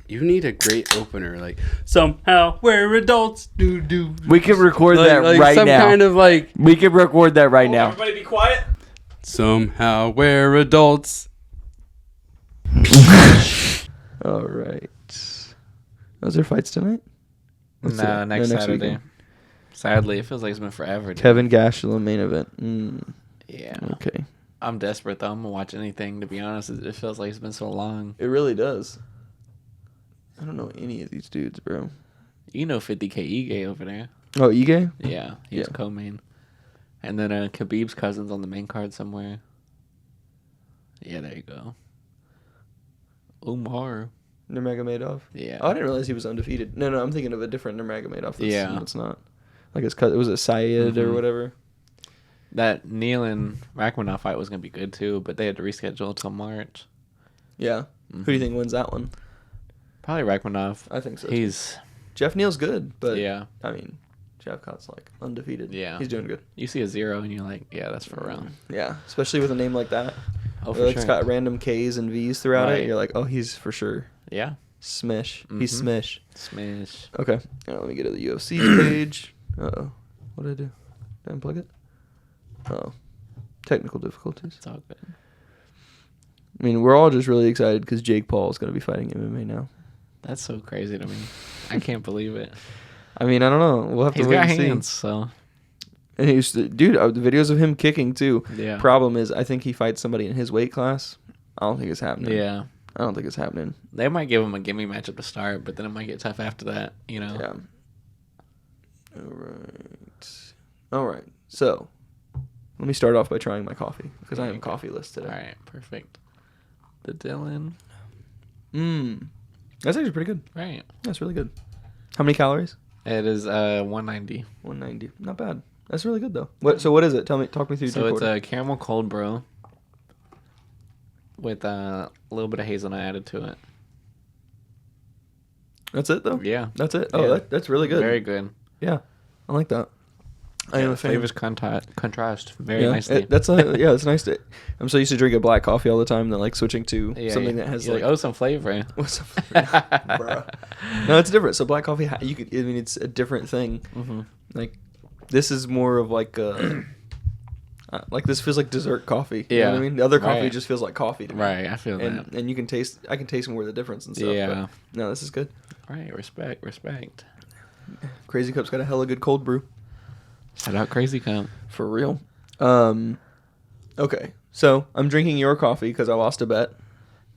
You need a great opener, like somehow we're adults. Do. We can record that right some now. Kind of like we can record that right now. Everybody be quiet. Somehow we're adults. All right. Those are fights tonight? No, next Saturday. Weekend. Sadly, it feels like it's been forever. Dude. Kevin Gastelum main event. Yeah. Okay. I'm desperate, though. I'm going to watch anything, to be honest. It feels like it's been so long. It really does. I don't know any of these dudes, bro. You know 50K Ige over there. Oh, Ige? Yeah, he's co-main. And then Khabib's cousin's on the main card somewhere. Yeah, there you go. Umar. Nurmagomedov? Yeah. Oh, I didn't realize he was undefeated. No, I'm thinking of a different Nurmagomedov. It's not. Like his cousin, was it Syed or whatever? That Neil and Rachmaninoff fight was going to be good, too, but they had to reschedule until March. Yeah. Who do you think wins that one? Probably Rachmaninoff. I think so. Jeff Neal's good, but I mean, Jeff Cott's like undefeated. Yeah. He's doing good. You see a 0 and you're like, yeah, that's for real. Yeah, especially with a name like that. Oh, for sure. It's got random K's and V's throughout it. You're like, oh, he's for sure. Yeah. Smish. He's Smish. Smash. Okay. Let me get to the UFC page. Uh-oh. What did I do? Did I unplug it? Oh. Technical difficulties. It's all good. I mean, we're all just really excited because Jake Paul is going to be fighting MMA now. That's so crazy to me. I can't believe it. I mean, I don't know. We'll have to wait and see. He's got hands, so. And the videos of him kicking too. Yeah. Problem is, I think he fights somebody in his weight class. I don't think it's happening. Yeah. I don't think it's happening. They might give him a gimme matchup to start, but then it might get tough after that, you know? Yeah. All right. So, let me start off by trying my coffee because I am coffeeless today. All right. Perfect. The Dylan. That's actually pretty good. Right. That's really good. How many calories? It is 190. 190. Not bad. That's really good though. What is it? Talk me through. So it's a caramel cold brew with a little bit of hazelnut added to it. That's it though. Yeah. That's it. Oh, yeah. That's really good. Very good. Yeah, I like that. I am a fan. Flavors contrast very nicely. That's nice. I'm so used to drinking black coffee all the time that like switching to something that has like some flavor. What's some flavor? Bruh. No, it's different. So black coffee, it's a different thing. Mm-hmm. Like this is more of like like this feels like dessert coffee. You know what I mean? The other coffee just feels like coffee to me. Right, I feel that. And I can taste more of the difference and stuff. Yeah. But no, this is good. Right, respect. Crazy Cup's got a hella good cold brew. Shout out Crazy Cup. For real. Okay, so I'm drinking your coffee because I lost a bet.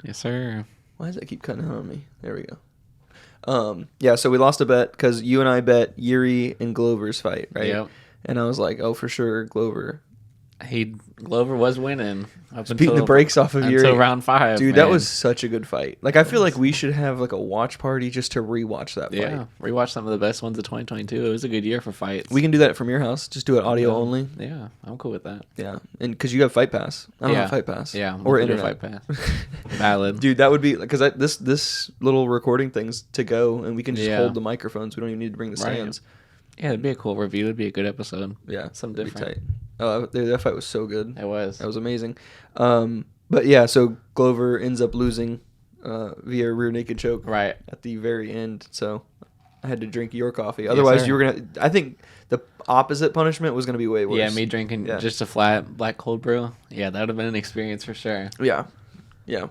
Yes, sir. Why does that keep cutting out on me? There we go. Yeah, so we lost a bet because you and I bet Yuri and Glover's fight, right? Yep. And I was like, oh, for sure, Glover. Glover was winning. Beating the brakes off of Yuri. Until round 5. Dude, that was such a good fight. Like, I feel like we should have like a watch party just to rewatch that fight. Yeah, rewatch some of the best ones of 2022. It was a good year for fights. We can do that from your house. Just do it audio only. Yeah, I'm cool with that. Yeah, and because you have Fight Pass. I don't have Fight Pass. Yeah, or we'll internet. Fight Pass. Valid. Dude, that would be because this little recording thing's to go, and we can just hold the microphones. We don't even need to bring the stands. Yeah, it'd be a cool review. It'd be a good episode. Yeah, something different. Tight. Oh, that fight was so good. It was. That was amazing. But yeah, so Glover ends up losing via rear naked choke right at the very end. So I had to drink your coffee. Otherwise, you were gonna. I think the opposite punishment was gonna be way worse. Yeah, me drinking just a flat black cold brew. Yeah, that would have been an experience for sure. Yeah,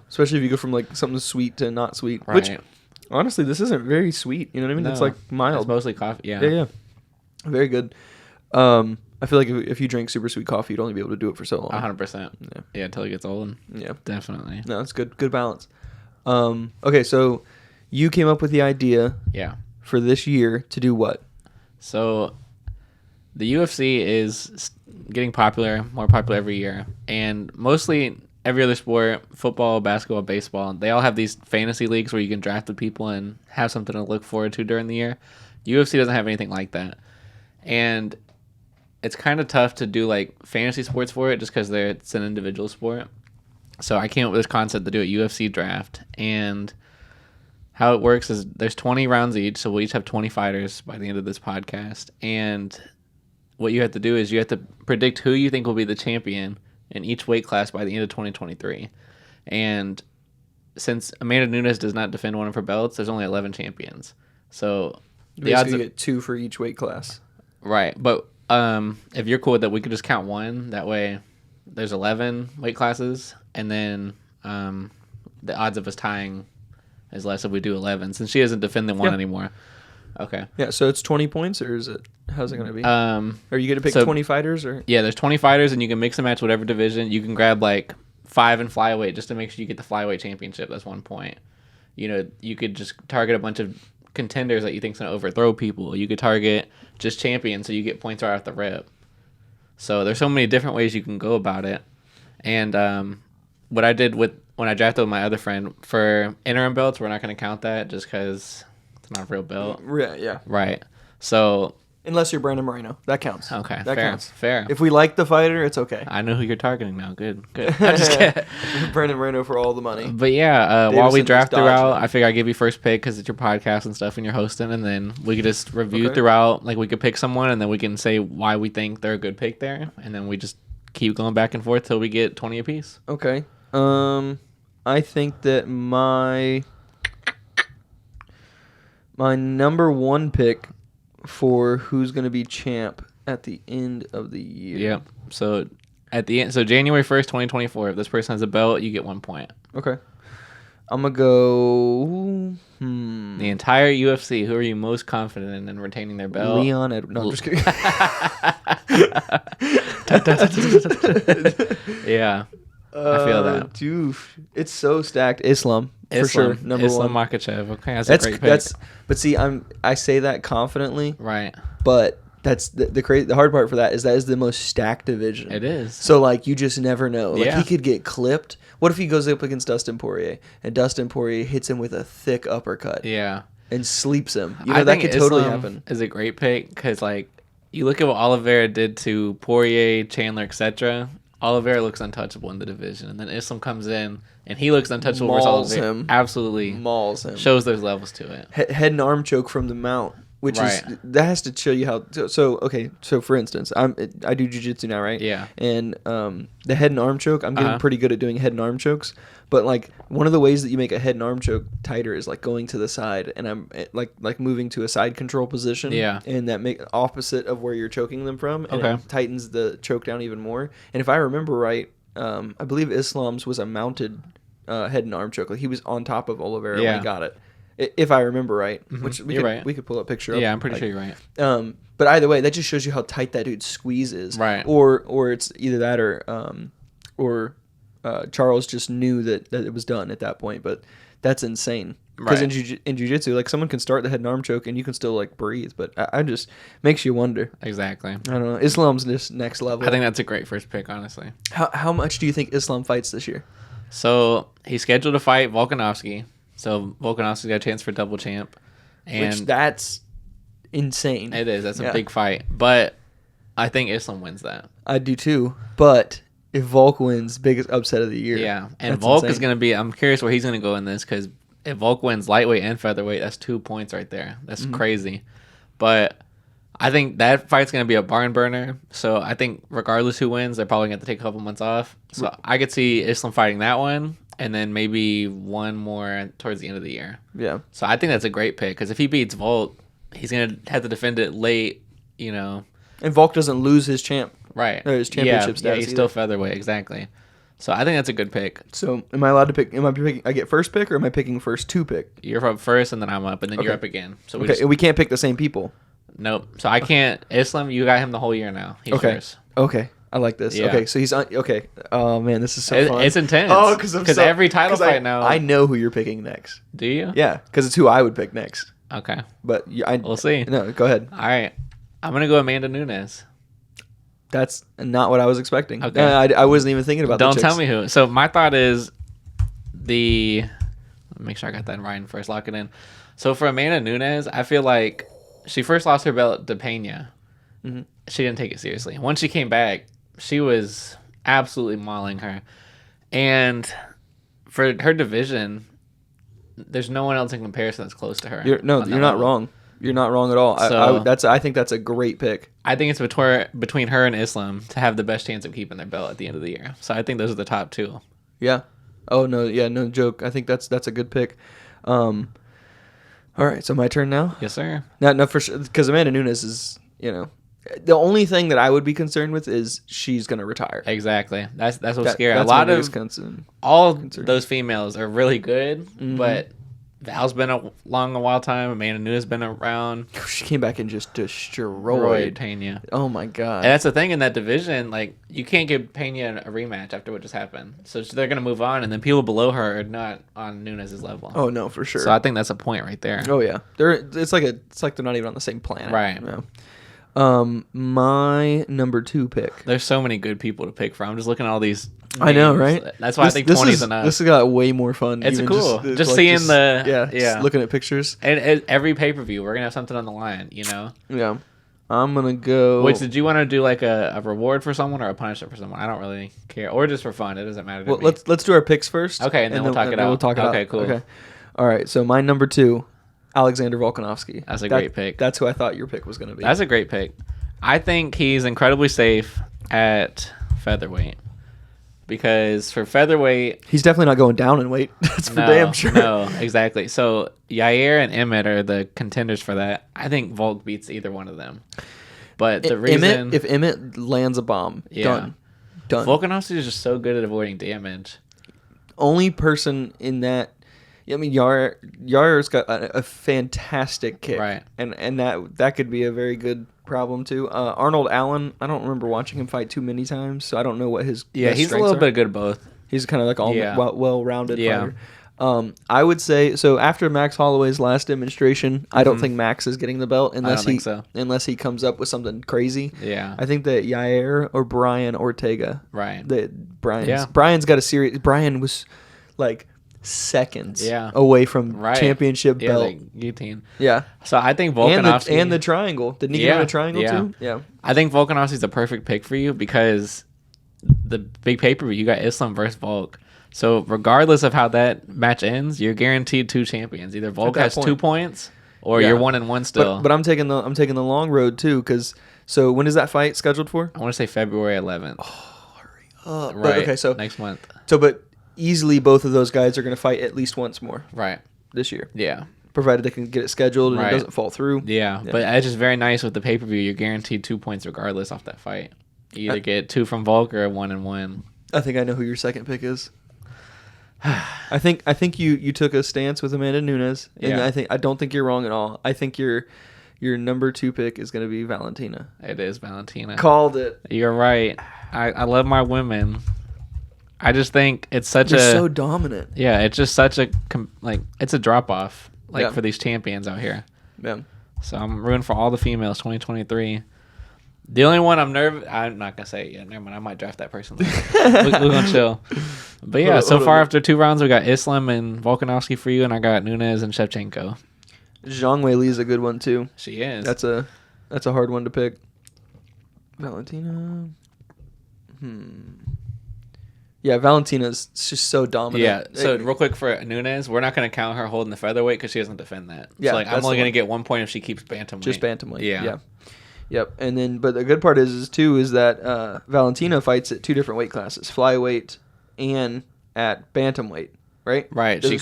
especially if you go from like something sweet to not sweet. Right. Which honestly, this isn't very sweet. You know what I mean? No, it's like mild. It's mostly coffee. Yeah. Yeah. Very good. I feel like if you drink super sweet coffee, you'd only be able to do it for so long. 100%. Yeah, until it gets old. Yeah, definitely. No, it's good. Good balance. Okay, so you came up with the idea. Yeah. For this year to do what? So, the UFC is getting more popular every year, and mostly every other sport, football, basketball, baseball, they all have these fantasy leagues where you can draft the people and have something to look forward to during the year. UFC doesn't have anything like that, and it's kind of tough to do like fantasy sports for it just because it's an individual sport. So I came up with this concept to do a UFC draft, and how it works is there's 20 rounds each, so we'll each have 20 fighters by the end of this podcast, and what you have to do is you have to predict who you think will be the champion in each weight class by the end of 2023. And since Amanda Nunes does not defend one of her belts, there's only 11 champions. So You the odds basically of, get 2 for each weight class. right. But if you're cool with that, we could just count one. That way there's 11 weight classes, and then the odds of us tying is less if we do 11, since she doesn't defend the one anymore. Okay. Yeah, so it's 20 points, or is it? How's it going to be? Are you going to pick so- 20 fighters, or? Yeah, there's 20 fighters, and you can mix and match whatever division. You can grab like 5 in flyweight just to make sure you get the flyweight championship. That's 1 point. You know, you could just target a bunch of contenders that you think's gonna overthrow people. You could target just champions, so you get points right off the rip. So there's so many different ways you can go about it. And what I did when I drafted with my other friend for interim belts, we're not gonna count that just because it's not a real belt. Yeah. Right. So Unless you're Brandon Moreno. That counts. okay, That fair, counts. fair. If we like the fighter, it's okay. I know who you're targeting now. Good. I'm just kidding. Brandon Moreno for all the money. But yeah, while we Davison draft is dodging throughout, it. I figure I give you first pick because it's your podcast and stuff, and you're hosting, and then we could just review Okay. throughout. Like we could pick someone, and then we can say why we think they're a good pick there, and then we just keep going back and forth till we get 20 apiece. Okay. I think that my number 1 pick for who's going to be champ at the end of the year. Yep. So at the end, so January 1st, 2024, if this person has a belt, you get 1 point. Okay. I'm going to go... The entire UFC, who are you most confident in retaining their belt? Leon Edwards. No, I'm just kidding. Yeah. I feel that. Dude, it's so stacked. Islam, for sure. Number Islam 1. Makhachev. Okay, that's a great pick. But see, I say that confidently, Right. but that's the hard part for that is the most stacked division. It is. So like you just never know. Like Yeah. he could get clipped. What if he goes up against Dustin Poirier and Dustin Poirier hits him with a thick uppercut Yeah. and sleeps him? You I know that think could totally Islam happen. Is a great pick because, like, you look at what Oliveira did to Poirier, Chandler, etc. Oliveira looks untouchable in the division, and then Islam comes in and he looks untouchable versus Mauls Oliveira. him. Absolutely Mauls him. shows there's levels to it. Head and arm choke from the mount, which Right. is that has to show you how. So okay. So for instance, I do jiu-jitsu now, right? Yeah. And the head and arm choke, I'm getting Uh-huh. pretty good at doing head and arm chokes. But like one of the ways that you make a head and arm choke tighter is like going to the side, and I'm like moving to a side control position. Yeah. And that make opposite of where you're choking them from, and Okay. it tightens the choke down even more. And if I remember right, I believe Islam's was a mounted head and arm choke. Like he was on top of Oliveira when Yeah. he got it. If I remember right, which we You're could right. we could pull a picture up. Yeah, I'm pretty like, sure you're right. But either way, that just shows you how tight that dude's squeeze is. Right. Or it's either that or Charles just knew that it was done at that point. But that's insane. Because Right. in jiu-jitsu, like someone can start the head and arm choke and you can still like breathe. But I just makes you wonder. Exactly. I don't know. Islam's just next level. I think that's a great first pick, honestly. How much do you think Islam fights this year? So he's scheduled to fight Volkanovski. So Volkanovski's got a chance for double champ. And Which that's insane. it is. That's a Yeah. big fight. But I think Islam wins that. I do too. But if Volk wins, biggest upset of the year. Yeah, and That's Volk is insane. going to be. I'm curious where he's going to go in this because if Volk wins lightweight and featherweight, that's 2 points right there. That's Mm-hmm. crazy. But I think that fight's going to be a barn burner. So I think regardless who wins, they're probably going to take a couple months off. So I could see Islam fighting that one, and then maybe one more towards the end of the year. Yeah. So I think that's a great pick because if he beats Volk, he's going to have to defend it late. You know, And Volk doesn't lose his champ. right? Or his championship yeah, status he's either. still featherweight, exactly. So I think that's a good pick. So am I allowed to pick? Am I picking? I get first pick, or am I picking first 2 pick? You're up first, and then I'm up, and then you're Okay. up again. So we Okay, just, and we can't pick the same people. nope. So I can't. Islam, you got him the whole year now. He's Okay. yours. Okay, I like this. Yeah. Okay, so he's on. Okay. Oh man, this is so fun. It's intense. Oh, because every title fight now. I know who you're picking next. Do you? Yeah, because it's who I would pick next. Okay. But I. We'll see. No, go ahead. All right. I'm gonna go Amanda Nunes. That's not what I was expecting. Okay. I wasn't even thinking about. Don't the tell chicks. me who. So my thought is let me make sure I got that right first. Lock it in. So for Amanda Nunes, I feel like she first lost her belt to Pena. Mm-hmm. She didn't take it seriously. Once she came back, she was absolutely mauling her. And for her division, there's no one else in comparison that's close to her. You're on that not level. wrong. You're not wrong at all. So- I think that's a great pick. I think it's between her and Islam to have the best chance of keeping their belt at the end of the year. So I think those are the top two. Yeah. Oh no, yeah, no joke. I think that's a good pick. All right, so my turn now. Yes, sir. No, for sure, because Amanda Nunes is, the only thing that I would be concerned with is she's gonna retire. Exactly. That's what's That- scary. that's A lot my of biggest concern. all concern. those females are really good, Mm-hmm. but Val's been a while time. Amanda Nunes has been around. She came back and just Roy destroyed. Pena. Oh my god. And that's the thing in that division. Like, you can't give Pena a rematch after what just happened. So they're going to move on, and then people below her are not on Nunes' level. Oh no, for sure. So I think that's a point right there. Oh yeah, it's like they're not even on the same planet. Right. No. My number 2 pick. There's so many good people to pick from. I'm just looking at all these. I know, names. right? That's why I think 20 is enough. This has got way more fun. It's even cool. Just like, seeing the- yeah, yeah. just looking at pictures. And every pay per view, we're gonna have something on the line. You know. Yeah, I'm gonna go. Which did you want to do like a reward for someone or a punishment for someone? I don't really care, or just for fun. It doesn't matter. To Well, me. let's do our picks first. Okay, and then we'll talk it then out. We'll talk it out. Okay, cool. Okay. All right. So my number 2, Alexander Volkanovski. That's a great pick. That's who I thought your pick was gonna be. That's a great pick. I think he's incredibly safe at featherweight because for featherweight, He's definitely not going down in weight. That's for no, damn sure. no, exactly. So Yair and Emmett are the contenders for that. I think Volk beats either one of them. But the reason if Emmett lands a bomb, Yeah. done. Volkanovski is just so good at avoiding damage. Only person in that. I mean, Yar's got a fantastic kick, Right. And that could be a very good problem too. Arnold Allen, I don't remember watching him fight too many times, so I don't know what his Yeah, best he's a strengths little are. bit good at both. He's kind of like all Yeah. well-rounded Yeah. fighter. I would say so. After Max Holloway's last demonstration, I don't think Max is getting the belt unless think so. unless he comes up with something crazy. Yeah. I think that Yair or Brian Ortega. Right. Brian's got a serious. Brian was like seconds away from Right. championship Yeah, belt. like guillotine. Yeah. So I think And Volkanovski the triangle. Didn't he get him a triangle too? Yeah. I think Volkanovski's the perfect pick for you because the big pay-per-view, you got Islam versus Volk. So regardless of how that match ends, you're guaranteed 2 champions. Either Volk that has point. 2 points or Yeah. you're 1-1 still. But I'm taking the long road too, because so when is that fight scheduled for? I want to say February 11th. But, right. okay, so next month. but easily both of those guys are going to fight at least once more Right. this year, Yeah. provided they can get it scheduled and Right. it doesn't fall through. Yeah. But it's just very nice with the pay-per-view. You're guaranteed 2 points regardless off that fight. You either get 2 from Volk or 1-1. I think I know who your second pick is. I think you took a stance with Amanda Nunes, and Yeah. I don't think you're wrong at all. I think your number 2 pick is going to be Valentina. It is Valentina. Called it. You're right. I love my women. I just think it's such You're a so dominant. yeah. It's just such a it's a drop off Yeah. for these champions out here. Yeah. So I'm rooting for all the females 2023. The only one I'm not gonna say it yet. Never mind. I might draft that person. We're gonna chill. But yeah, so far after 2 rounds, we got Islam and Volkanovski for you, and I got Nunes and Shevchenko. Zhang Wei Li is a good one too. She is. That's a hard one to pick. Valentina. Yeah, Valentina's just so dominant. Yeah. So real quick for Nunes, we're not going to count her holding the featherweight because she doesn't defend that. Yeah, So I'm that's only the going to one. get 1 point if she keeps bantamweight. Just bantamweight. Yeah. Yep. And then, but the good part is that Valentina fights at 2 different weight classes: flyweight and at bantamweight. Right. Right. She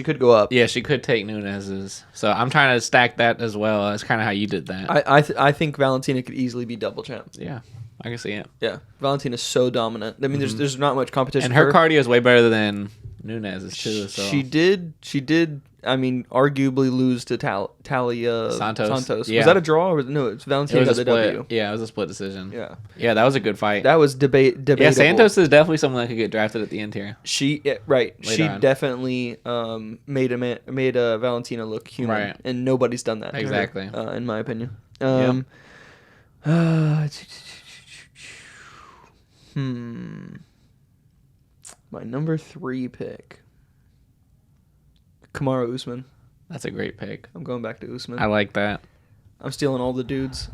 could go up. Yeah, she could take Nunes's. So I'm trying to stack that as well. That's kind of how you did that. I think Valentina could easily be double champ. Yeah, I can see it. Yeah, Valentina's so dominant. I mean, there's not much competition. And for her cardio is way better than Nunes's too. So She did. I mean, arguably lose to Talia Santos. Yeah. Was that a draw or no? It's it Valentina was a got the split. W. Yeah, it was a split decision. Yeah, Yeah, that was a good fight. that was debatable. Yeah, Santos is definitely someone that could get drafted at the end here. She on. definitely made Valentina look human, Right. and nobody's done that to her, Exactly. in my opinion. My number 3 pick, Kamaru Usman. That's a great pick. I'm going back to Usman. I like that. I'm stealing all the dudes.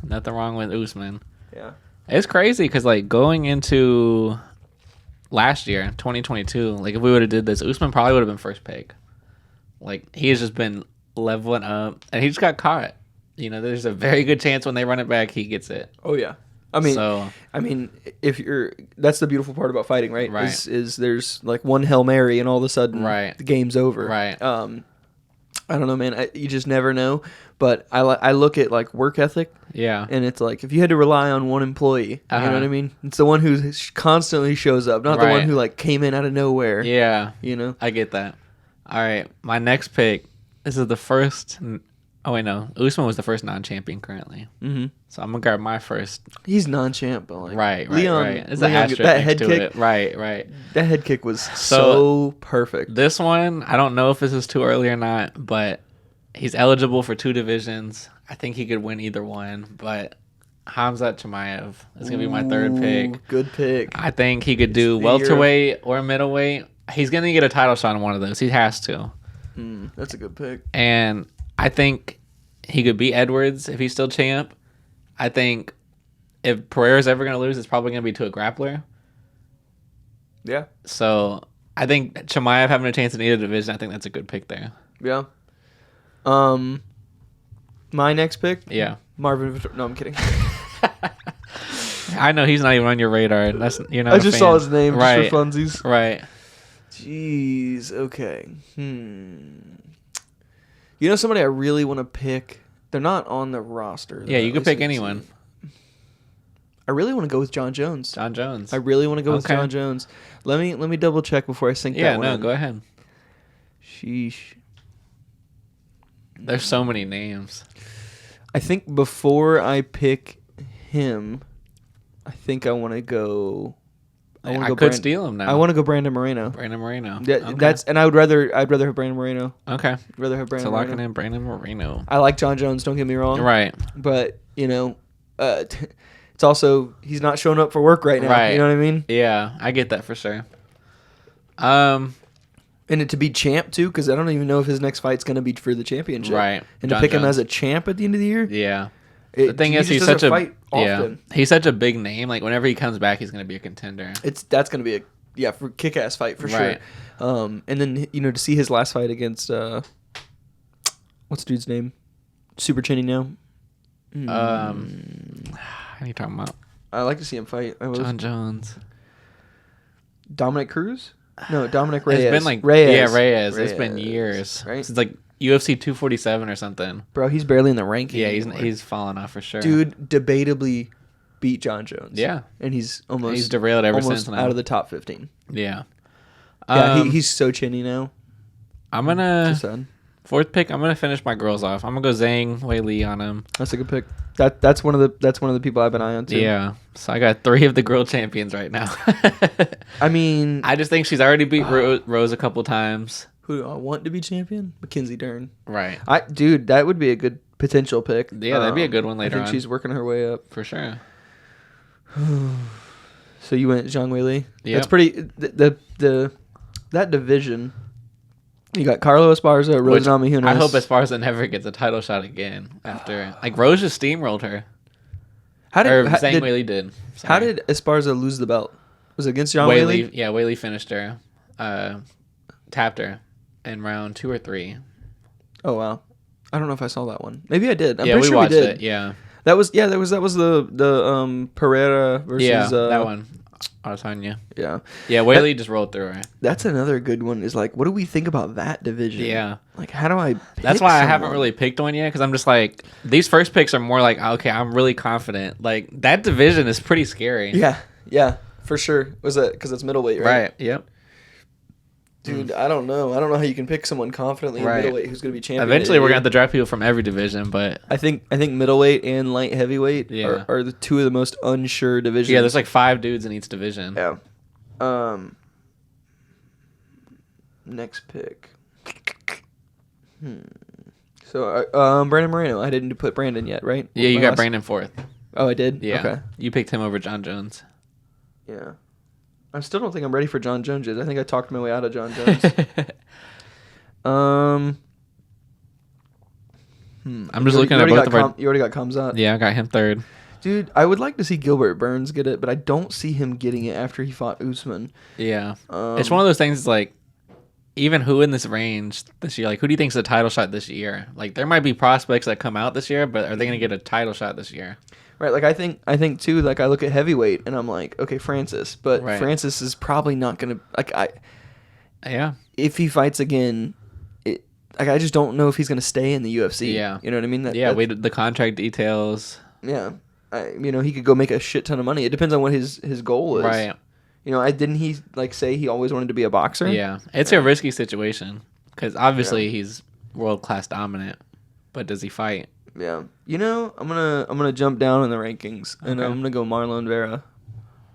Nothing wrong with Usman. Yeah. It's crazy because going into last year, 2022, if we would have did this, Usman probably would have been first pick. He has just been leveling up, and he just got caught. There's a very good chance when they run it back, he gets it. Oh yeah. I mean, So if you're, that's the beautiful part about fighting, right? Right. Is there's like one Hail Mary and all of a sudden Right. the game's over. Right. I don't know, man. You just never know. But I look at like work ethic, yeah. and it's like if you had to rely on one employee, you know what I mean? It's the one who constantly shows up, not the one Right. who like came in out of nowhere. Yeah. You know? I get that. All right. My next pick. This is the first. Oh, wait, no. Usman was the first non-champion currently. Mm-hmm. So I'm going to grab my first. He's non-champ, but like Right. Leon, It's an Leon, asterisk that next head to kick, it. Right. that head kick was so perfect. This one, I don't know if this is too early or not, but he's eligible for 2 divisions. I think he could win either one, but Hamzat Chimaev is going to be my third pick. Ooh, good pick. I think he could do the welterweight or middleweight. He's going to get a title shot in one of those. He has to. That's a good pick. And I think he could beat Edwards if he's still champ. I think if Pereira's ever going to lose, it's probably going to be to a grappler. Yeah. So I think Chimaev having a chance in either division, I think that's a good pick there. Yeah. My next pick. Yeah. Marvin. No, I'm kidding. I know he's not even on your radar. You're not. I just saw his name right? just for funsies. Right. Jeez. Okay. You know somebody I really want to pick. They're not on the roster. Yeah, you could pick anyone. I really want to go with John Jones. John Jones. I really want to go with Okay. John Jones. Let me double check before I sink that one in. Go ahead. Sheesh. There's so many names. I think before I pick him, I think I want to go. I could steal him now. I want to go Brandon Moreno. Brandon Moreno. Yeah, Okay. and I'd rather have Brandon Moreno. Okay. I'd rather have Brandon So Moreno. locking in Brandon Moreno. I like John Jones. Don't get me wrong. Right. But it's also he's not showing up for work right now. Right. You know what I mean? Yeah, I get that for sure. And to be champ too, because I don't even know if his next fight's gonna be for the championship. Right. And John to pick him Jones. as a champ at the end of the year. Yeah. The thing is, he he's just such doesn't a fight often. he's such a big name. Like whenever he comes back, he's gonna be a contender. That's gonna be a for kick-ass fight for Right. sure. And then to see his last fight against what's the dude's name? Super Chinny now. What are you talking about? I like to see him fight. John Jones. Dominic Cruz? No, Dominic Reyes. It's been like Reyes. Yeah, Reyes. It's been years. Right? Since like UFC 247 or something. Bro, he's barely in the ranking. Yeah, anymore. he's fallen off for sure. Dude debatably beat John Jones. Yeah. And he's He's derailed ever almost since now. out of the top 15. Yeah. Yeah, he's so chinny now. I'm gonna Too sad. fourth pick. I'm gonna finish my girls off. I'm gonna go Zhang Wei Li on him. That's a good pick. That's one of the people I've been eyeing on too. Yeah. So I got 3 of the girl champions right now. I mean, I just think she's already beat Rose a couple times. who do I want to be champion? Mackenzie Dern. Right. Dude, that would be a good potential pick. Yeah, that'd be a good one later I think on. she's working her way up. For sure. So you went Zhang Weili? Yep. That's pretty. That division. You got Carlo Esparza, Rose Namajunas. I hope Esparza never gets a title shot again after Rose just steamrolled her. Zhang Wei Li did. Sorry. How did Esparza lose the belt? Was it against Zhang Wei Weili? Li? Yeah, Wei Li finished her, tapped her in round 2 or 3. Oh wow, I don't know if I saw that one. Maybe I did. I'm yeah, pretty we sure watched we did. it. Yeah. That was the Pereira versus that one. Adesanya. Yeah. Yeah, Wei Li just rolled through her. That's another good one. Is like, what do we think about that division? Yeah. Like, how do I? That's pick why I someone? haven't really picked one yet, because I'm just like, these first picks are more like, okay, I'm really confident. Like, that division is pretty scary. Yeah, for sure. Was that because it's middleweight, right? Right. Yep. Dude, I don't know. I don't know how you can pick someone confidently in Right. middleweight who's going to be champion. Eventually, we're gonna have to draft people from every division, but I think middleweight and light heavyweight Yeah. are the two of the most unsure divisions. yeah, there's like 5 dudes in each division. Yeah. Next pick. So, Brandon Moreno. I didn't put Brandon yet, right? Yeah, you My got last- Brandon 4th. Oh, I did? Yeah. Okay. You picked him over John Jones. Yeah. I still don't think I'm ready for John Jones yet. I think I talked my way out of John Jones. I'm just looking at both of our. You already got Kamzat. Yeah, I got him 3rd. Dude, I would like to see Gilbert Burns get it, but I don't see him getting it after he fought Usman. Yeah. It's one of those things, like, even who in this range this year, like, who do you think's a title shot this year? Like, there might be prospects that come out this year, but are they going to get a title shot this year? Right, like I think too. Like I look at heavyweight and I'm like, okay, Francis, but Right. Francis is probably not gonna Yeah. if he fights again. Like I just don't know if he's gonna stay in the UFC. Yeah. You know what I mean? The contract details. Yeah. He could go make a shit ton of money. It depends on what his goal is. Right. Didn't he like say he always wanted to be a boxer? Yeah. It's a risky situation because obviously he's world class dominant, but does he fight? Yeah. I'm gonna jump down in the rankings and I'm gonna go Marlon Vera.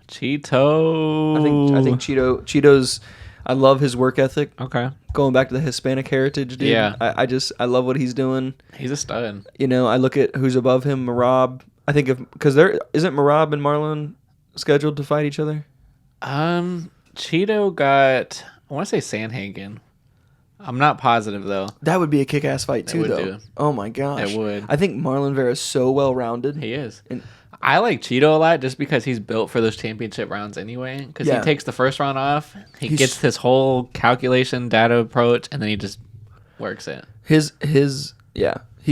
Cheeto. I think Cheeto's. I love his work ethic. Okay. Going back to the Hispanic heritage, dude. Yeah. I love what he's doing. He's a stud. I look at who's above him, Marab. I think because there isn't Marab and Marlon scheduled to fight each other. Cheeto got, I want to say Sandhagen. I'm not positive though. That would be a kick-ass fight too, would though. do. Oh my gosh, It would. I think Marlon Vera is so well-rounded. He is. And I like Cheeto a lot just because he's built for those championship rounds anyway. Because he takes the first round off, he gets his whole calculation data approach, and then he just works it. He's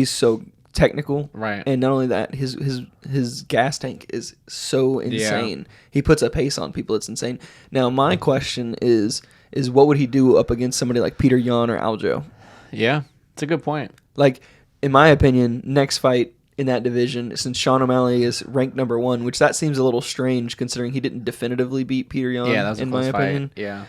so technical, Right. And not only that, his gas tank is so insane. He puts a pace on people. It's insane. Now my question is what would he do up against somebody like Peter Yan or Aljo? Yeah, it's a good point. Like, in my opinion, next fight in that division, since Sean O'Malley is ranked number 1, which that seems a little strange considering he didn't definitively beat Peter Yan. Yeah, that was a in close my fight. opinion. Yeah.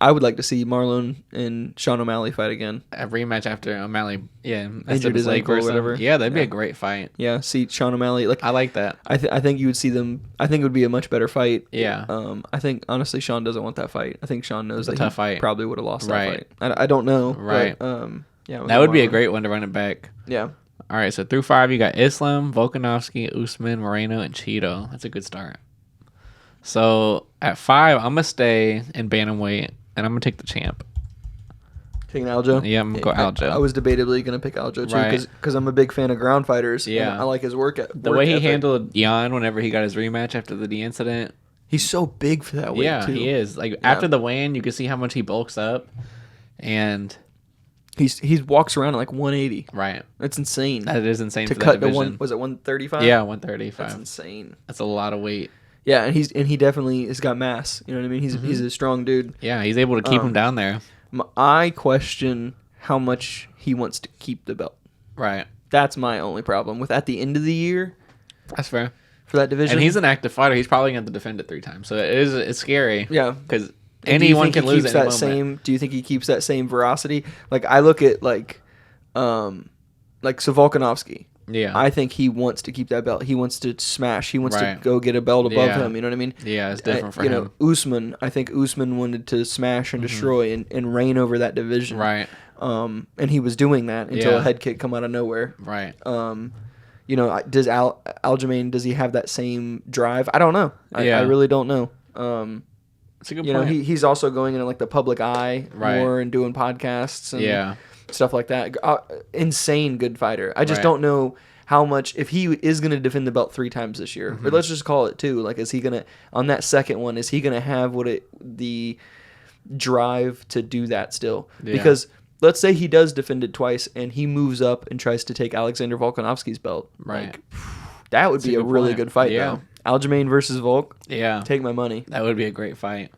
I would like to see Marlon and Sean O'Malley fight again. A rematch after O'Malley, Injured his ankle or whatever. Yeah, that'd be a great fight. Yeah, see Sean O'Malley. Like I like that. I think you would see them. I think it would be a much better fight. Yeah. I think honestly Sean doesn't want that fight. I think Sean knows It's a that tough he fight. probably would have lost Right. that fight. I don't know. Right. But, That would be a Marlon. great one to run it back. Yeah. All right, so through 5, you got Islam, Volkanovski, Usman, Moreno, and Cheeto. That's a good start. So at 5, I'm going to stay in bantamweight, and I'm going to take the champ. Taking Aljo? Yeah, I'm going to go Aljo. I was debatably going to pick Aljo too Right. because I'm a big fan of ground fighters. Yeah. And I like his work. The way he handled Jan whenever he got his rematch after the incident. He's so big for that weight Yeah, too. he is. Like after the weigh-in, you can see how much he bulks up. And He walks around at like 180. right. That's insane. That is insane To for cut that to division. was it 135? Yeah, That's 135. insane. That's a lot of weight. Yeah, and he definitely has got mass. You know what I mean? He's a strong dude. Yeah, he's able to keep him down there. I question how much he wants to keep the belt. Right. That's my only problem with at the end of the year That's fair. for that division. And he's an active fighter. He's probably going to defend it 3 times. So it's scary. yeah. Because And do you anyone think can he lose keeps at any that moment. same? Do you think he keeps that same veracity? Like I look at so Volkanovski. Yeah. I think he wants to keep that belt. He wants to smash. He wants Right. to go get a belt above Yeah. him. You know what I mean? Yeah, it's different for him. Usman. I think Usman wanted to smash and destroy and reign over that division. Right. And he was doing that until Yeah. a head kick come out of nowhere. Right. Does Aljamain, does he have that same drive? I don't know. Yeah. I really don't know. It's a good You know, point. he's also going into like the public eye Right. more and doing podcasts and Yeah. stuff like that. Insane good fighter. I just Right. don't know how much, if he is going to defend the belt 3 times this year, Mm-hmm. or let's just call it 2. Like, is he going to, on that second one, is he going to have the drive to do that still? Yeah. Because let's say he does defend it twice and he moves up and tries to take Alexander Volkanovski's belt. Right. Like, that would That's be a a good really point. good fight, Yeah. though. Aljamain versus Volk. Yeah. Take my money. That would be a great fight.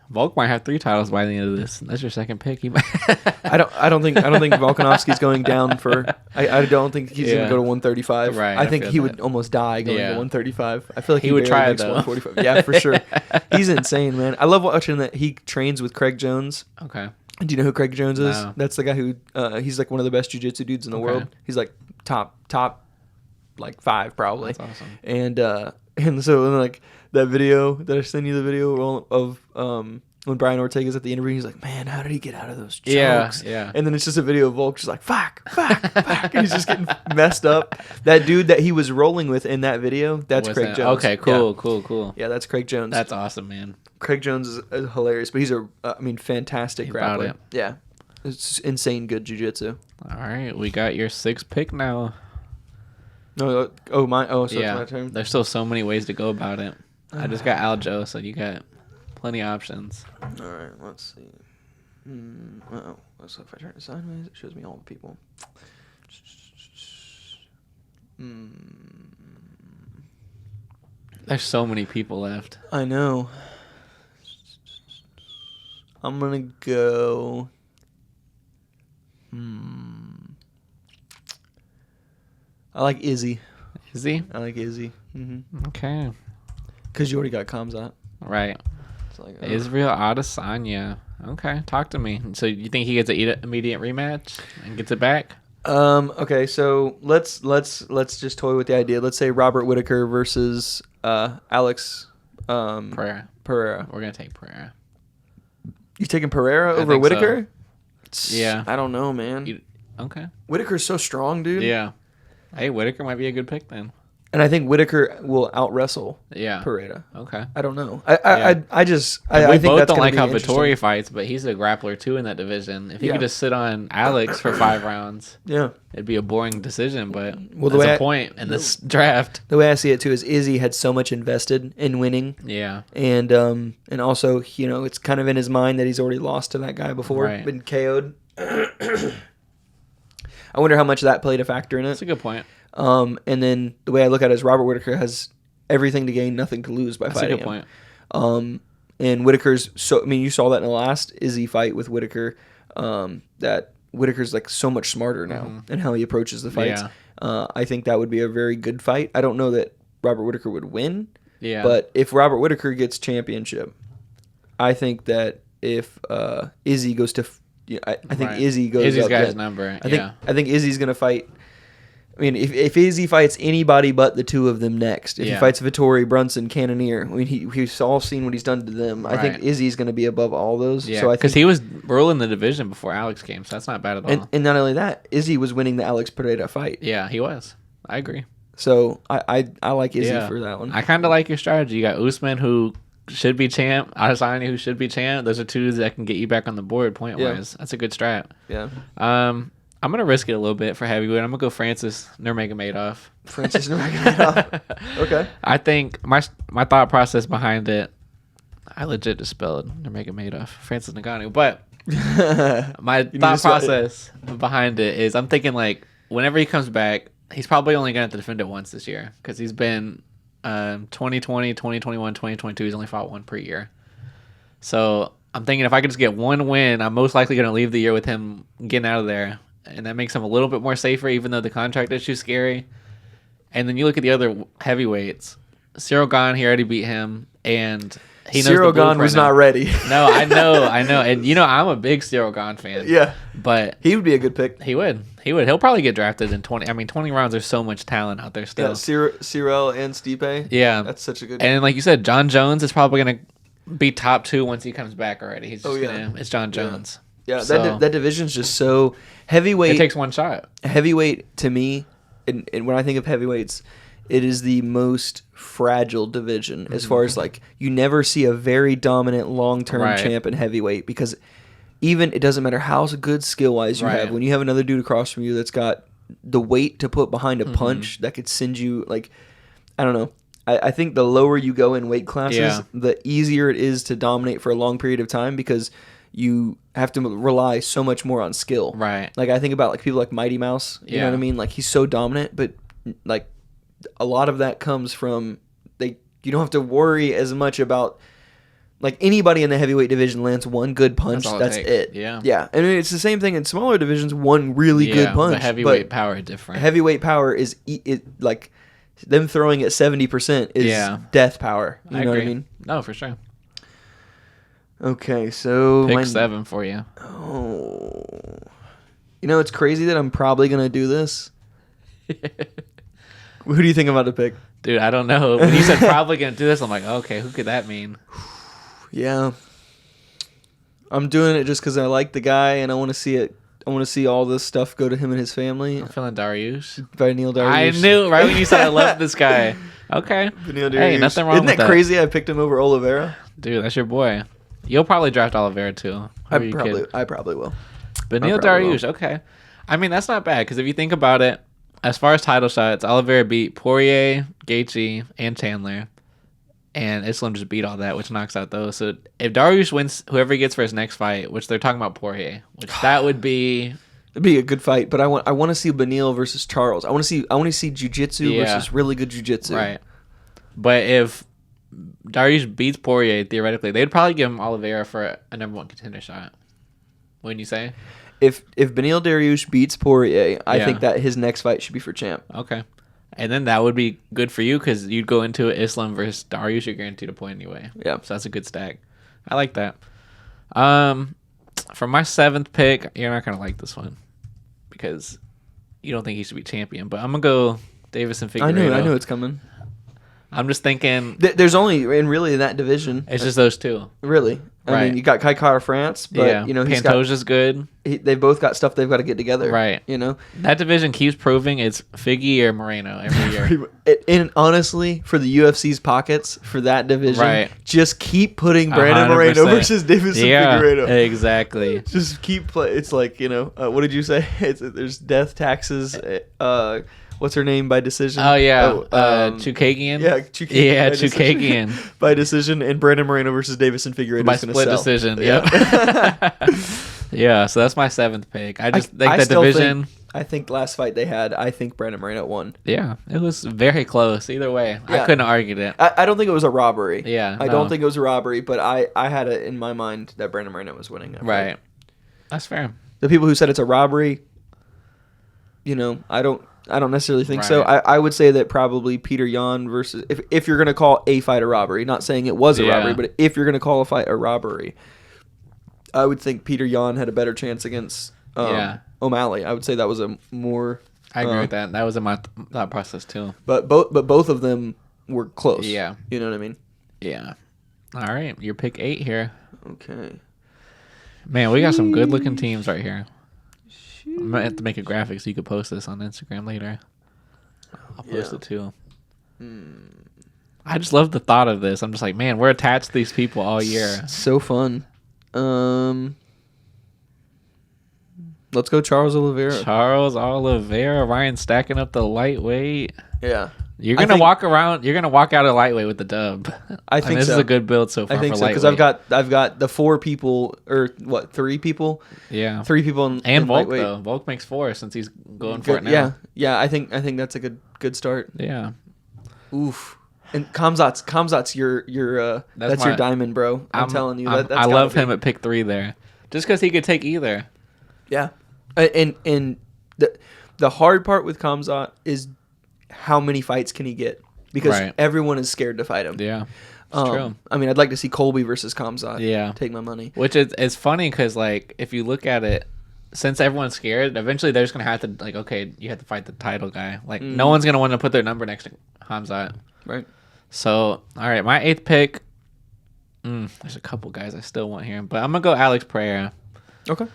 Volk might have 3 titles by the end of this. That's your second pick. He might. I don't think Volkanovski's going down for. I don't think he's going Yeah. to go to 135. Right, I think I feel he would that. almost die going Yeah. to 135. I feel like He would barely try it, makes though. 145. Yeah, for sure. He's insane, man. I love watching that. He trains with Craig Jones. Okay. Do you know who Craig Jones is? No. That's the guy who he's like one of the best jiu-jitsu dudes in the Okay. world. He's like top like 5 probably. That's awesome. And so like that video that I sent you the video of when Brian Ortega's at the interview, he's like, "Man, how did he get out of those chokes?" Yeah, yeah. And then it's just a video of Volk just like, "Fuck, fuck, fuck," and he's just getting messed up. That dude that he was rolling with in that video, that's Was Craig that- Jones. Okay, cool. Yeah, that's Craig Jones. That's awesome, man. Craig Jones is hilarious, but he's fantastic He's about grappler. it. Yeah, it's insane good jiu-jitsu. All right, we got your 6th pick now. No, mine. Oh, so yeah, it's my turn. there's still so many ways to go about it. I just got Aljo, so you got plenty of options. All right, let's see. So if I turn it sideways, it shows me all the people. There's so many people left. I know. I'm gonna go. I like Izzy. Is he? I like Izzy. Okay. Because you already got Kamzat. Right. It's like, Israel Adesanya. Okay, talk to me. So you think he gets an immediate rematch and gets it back? Okay, so let's just toy with the idea. Let's say Robert Whittaker versus Alex Pereira. Pereira. We're gonna take Pereira. You taking Pereira I over think Whittaker? Yeah. I don't know, man. Okay. Whittaker's so strong, dude. Yeah. Hey, Whittaker might be a good pick then. And I think Whittaker will out wrestle Yeah. Pereira. Okay. I don't know. Yeah. I We think both that's don't gonna like be how interesting. Vettori fights, but he's a grappler too in that division. If he Yeah. could just sit on Alex for 5 rounds, Yeah. it'd be a boring decision. But Well, the that's way a point in this draft. The way I see it too is Izzy had so much invested in winning, Yeah. and also it's kind of in his mind that he's already lost to that guy before, Right. been KO'd. I wonder how much that played a factor in That's it. a good point. And then the way I look at it is Robert Whittaker has everything to gain, nothing to lose by That's a fighting good point. him. And Whittaker's you saw that in the last Izzy fight with Whittaker, that Whittaker's like so much smarter now and how he approaches the fights. Yeah. I think that would be a very good fight. I don't know that Robert Whittaker would win. Yeah. But if Robert Whittaker gets championship, I think that if Izzy goes to, I think Right. Izzy goes. Izzy's up got then. his number. I think Izzy's gonna fight. I mean, if Izzy fights anybody but the two of them next, if he Yeah. fights Vettori, Brunson, Cannonier, I mean, we've all seen what he's done to them. I think Right. Izzy's going to be above all those. Yeah. So I Because think, he was ruling the division before Alex came, so that's not bad at all. and not only that, Izzy was winning the Alex Pereira fight. Yeah, he was. I agree. So I like Izzy Yeah. for that one. I kind of like your strategy. You got Usman, who should be champ, Adesanya, who should be champ. Those are two that can get you back on the board point wise. That's a good strat. Yeah, I'm gonna risk it a little bit for heavyweight. I'm gonna go Francis Nurmagomedov. Francis Nurmagomedov. Okay. I think my thought process behind it, I legit just spelled Nurmagomedov, Francis Ngannou, but my need thought to spell it. process behind it is I'm thinking like whenever he comes back, he's probably only gonna have to defend it once this year because he's been 2020, 2021, 2022. He's only fought one per year. So I'm thinking if I could just get one win, I'm most likely gonna leave the year with him getting out of there. And that makes him a little bit more safer, even though the contract issue's scary. And then you look at the other heavyweights. Cyril Gane, he already beat him, and he knows Cyril the Gane blueprint was now. not ready. No, I know. And I'm a big Cyril Gane fan. Yeah, But he would be a good pick. he would. He'll probably get drafted in 20. I mean, 20 rounds. There's so much talent out there still. Yeah, Cyril and Stipe. Yeah. That's such a good. And like you said, John Jones is probably gonna be top 2 once he comes back already. He's just it's John Jones. Yeah, So- that division's just so heavyweight. It takes one shot. Heavyweight to me, and when I think of heavyweights, it is the most fragile division as far as like you never see a very dominant long-term Right. champ in heavyweight because even it doesn't matter how good skill-wise you Right. have when you have another dude across from you that's got the weight to put behind a punch that could send you like I don't know. I think the lower you go in weight classes, Yeah. the easier it is to dominate for a long period of time because you have to rely so much more on skill. Right. Like I think about like people like Mighty Mouse. You know Yeah. what I mean? Like he's so dominant, but like a lot of that comes from you don't have to worry as much about like anybody in the heavyweight division lands one good punch. That's all it That's takes. it. Yeah. Yeah. I mean it's the same thing in smaller divisions. One really good punch. But heavyweight but power is different. heavyweight power is like them throwing at 70% is Yeah. death power. You I know agree. what I mean? No, for sure. Okay, so Pick 7 for you. Oh, it's crazy that I'm probably gonna do this. Who do you think I'm about to pick? Dude, I don't know. When you said probably gonna do this, I'm like, okay, who could that mean? Yeah, I'm doing it just because I like the guy and I want to see it. I want to see all this stuff go to him and his family. I'm feeling Dariush. By Neil I Dariush. knew right when you said I love this guy. Okay. Neil Hey, Dariush. nothing wrong Isn't with that crazy? I picked him over Oliveira. Dude, that's your boy. You'll probably draft Oliveira too. Who are you kidding? I probably will. But I Neil probably Dariush, okay. I mean, that's not bad because if you think about it, as far as title shots, Oliveira beat Poirier, Gaethje, and Chandler, and Islam just beat all that, which knocks out those. So if Dariush wins, whoever he gets for his next fight, which they're talking about Poirier, which that would be It'd be a good fight, but I want to see Beneil versus Charles. I want to see jiu-jitsu versus really good jiu-jitsu. Right. But if Dariush beats Poirier, theoretically, they'd probably give him Oliveira for a number 1 contender shot. Wouldn't you say? If Beneil Dariush beats Poirier, I think that his next fight should be for champ. Okay. And then that would be good for you because you'd go into Islam versus Dariush, you're guaranteed a point anyway. Yeah. So that's a good stack. I like that. For my 7th pick, you're not going to like this one because you don't think he should be champion. But I'm going to go Davison Figueiredo. I knew it's coming. I'm just thinking. There's only, and really in that division. It's just those two. Really. I mean, you got Kai Kara France, but, Pantoja's good. They've both got stuff they've got to get together. Right. That division keeps proving it's Figgy or Moreno every year. And honestly, for the UFC's pockets, for that division, just keep putting Brandon 100%. Moreno versus Davison Figueiredo. Exactly. Just keep play. It's like, what did you say? There's death, taxes, what's her name by decision? Oh, yeah. Chukagian? Yeah, Chukagian. By decision, and Brandon Moreno versus Davison Figueiredo by split decision, yep. Yeah, so that's my 7th pick. I just think that division... I think last fight they had, I think Brandon Moreno won. Yeah, it was very close. Either way, I couldn't argue it. I don't think it was a robbery. Yeah, I don't think it was a robbery, but I had it in my mind that Brandon Moreno was winning that right. fight. That's fair. The people who said it's a robbery, I don't necessarily think so. I would say that probably Peter Yan versus if you're gonna call a fight a robbery, not saying it was a robbery, but if you're gonna call a fight a robbery, I would think Peter Yan had a better chance against O'Malley. I would say that was a more. I agree with that. That was in my thought process too. But both of them were close. Yeah, you know what I mean. Yeah. All right, your pick 8 here. Okay. Man, we got some good looking teams right here. I might have to make a graphic so you could post this on Instagram later. I'll post it too. I just love the thought of this. I'm just like, man, we're attached to these people all year. So fun. Let's go Charles Oliveira. Ryan stacking up the lightweight. Yeah. You're gonna walk around. You're gonna walk out of lightweight with the dub. I think this is a good build so far. I think for so because I've got the 4 people or what 3 people. Yeah, 3 people in Volk lightweight. though. Volk makes 4 since he's going for it now. Yeah. I think that's a good start. Yeah. Oof. And Kamzat's your that's your diamond, bro. I'm telling you that. I love him at pick 3 there, just because he could take either. Yeah, and the hard part with Kamzat is how many fights can he get because everyone is scared to fight him. Yeah, it's true. I mean, I'd like to see Colby versus Kamzat. Yeah, take my money. Which is funny because like if you look at it, since everyone's scared, eventually they're just gonna have to like you have to fight the title guy. Like no one's gonna want to put their number next to Kamzat. Right. So all right, my 8th pick. There's a couple guys I still want here, but I'm gonna go Alex Pereira. Okay.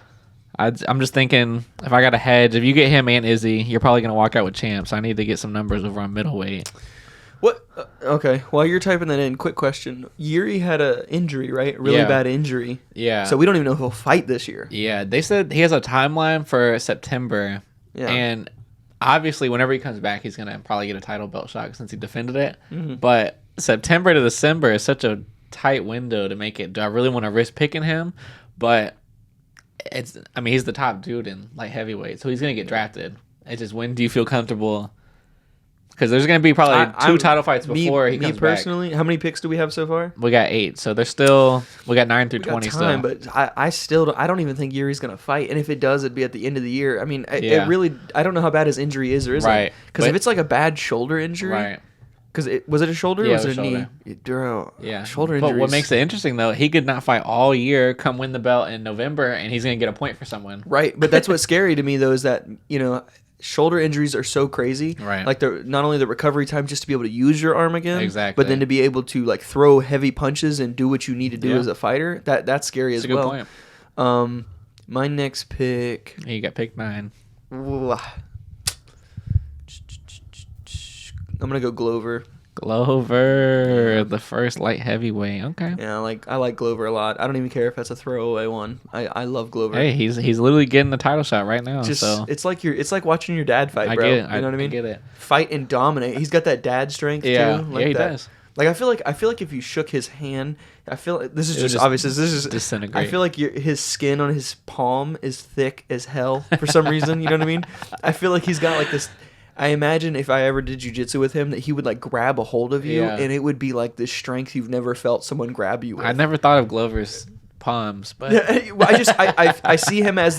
I'm just thinking if I got a hedge, if you get him and Izzy, you're probably gonna walk out with champs. I need to get some numbers over on middleweight. What? Okay. While you're typing that in, quick question: Yuri had an injury, right? A really bad injury. Yeah. So we don't even know if he'll fight this year. Yeah, they said he has a timeline for September. Yeah. And obviously, whenever he comes back, he's gonna probably get a title belt shot since he defended it. Mm-hmm. But September to December is such a tight window to make it. Do I really want to risk picking him? But he's the top dude in light heavyweight, so he's gonna get drafted. It's just when do you feel comfortable? Because there's gonna be probably 2 title fights before he comes personally, back. How many picks do we have so far? We got 8, so we got 9 through 20 still. But I don't even think Yuri's gonna fight, and if it does, it'd be at the end of the year. I mean, it really, I don't know how bad his injury is or isn't. Right. Because if it's like a bad shoulder injury, right. Because was it a shoulder or was it a shoulder. knee? Shoulder injury. But what makes it interesting, though, he could not fight all year, come win the belt in November, and he's going to get a point for someone. Right. But that's what's scary to me, though, is that, shoulder injuries are so crazy. Right. Like, not only the recovery time just to be able to use your arm again. Exactly. But then to be able to, like, throw heavy punches and do what you need to do as a fighter, that's scary as well. That's a good point. My next pick. You got pick 9. I'm going to go Glover. The first light heavyweight. Okay. Yeah, I like Glover a lot. I don't even care if that's a throwaway one. I love Glover. Hey, he's literally getting the title shot right now. So it's like watching your dad fight, bro. I get it. You know what I mean? I get it. Fight and dominate. He's got that dad strength too. He does. Like I feel like if you shook his hand, I feel like this is It would just obvious. This is disintegrate. I feel like his skin on his palm is thick as hell for some reason. You know what I mean? I feel like he's got like this. I imagine if I ever did jiu-jitsu with him, that he would like grab a hold of you, Yeah. and it would be like this strength you've never felt someone grab you with. I never thought of Glover's palms, but I see him as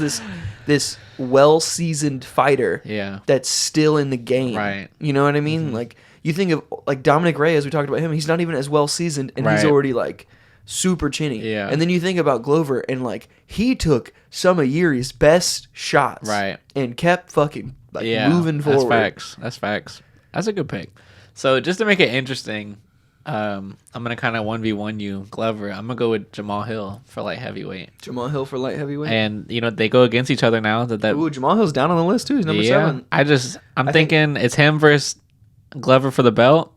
this well-seasoned fighter. yeah, That's still in the game. Right. You know what I mean? Mm-hmm. Like you think of like Dominic Reyes, we talked about him. He's not even as well-seasoned, and he's Right. already like super chinny. Yeah. And then you think about Glover, and like he took some of Yuri's best shots. Right. And kept fucking like yeah, moving forward. That's facts. That's a good pick. So just to make it interesting, I'm gonna kind of 1v1 you, Glover. I'm gonna go with Jamal Hill for light heavyweight. Jamal Hill for light heavyweight. And they go against each other now. Ooh, Jamal Hill's down on the list too. He's number 7. I'm thinking it's him versus Glover for the belt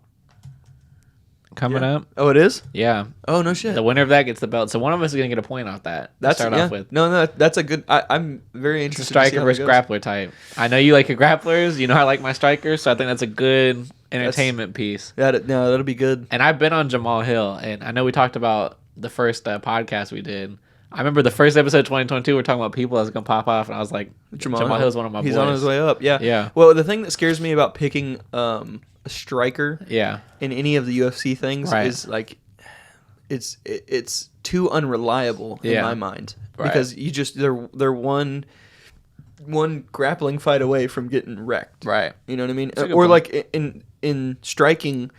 coming up. Oh, it is? Yeah, Oh, no shit. the winner of that gets the belt. So one of us is gonna get a point off that. That's start yeah. off with. No, that's a good. I'm very It's a interested. to see striker how versus that goes. grappler type. I know you like your grapplers. You know I like my strikers. So I think that's a good entertainment piece. That'll be good. And I've been on Jamal Hill, and I know we talked about the first podcast we did. I remember the first episode of 2022, we're talking about people that's gonna pop off, and I was like, Jamal Hill's one of my boys. He's on his way up. Yeah. Yeah. Well, the thing that scares me about picking a striker Yeah, in any of the UFC things Right. is like it's too unreliable in Yeah. my mind Right. because you just they're one grappling fight away from getting wrecked. right. You know what I mean? That's a good Or point. like in striking,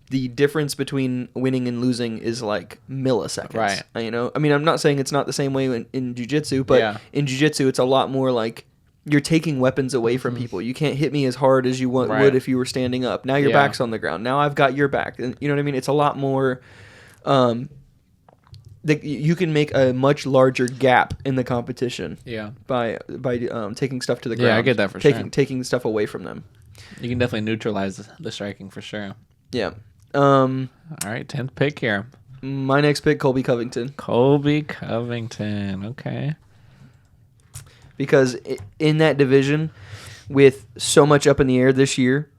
the difference between winning and losing is like milliseconds. Right. You know? I mean, I'm not saying it's not the same way in jiu-jitsu, but Yeah. in jiu-jitsu it's a lot more like you're taking weapons away from people. You can't hit me as hard as you Right. would if you were standing up. Now your Yeah. back's on the ground. Now I've got your back. And you know what I mean? It's a lot more you can make a much larger gap in the competition Yeah, by taking stuff to the ground. Yeah, I get that for taking sure. taking stuff away from them. you can definitely neutralize the striking for sure. Yeah. All right, 10th pick here, My next pick, Colby Covington, Colby Covington. Okay. because in that division, with so much up in the air this year,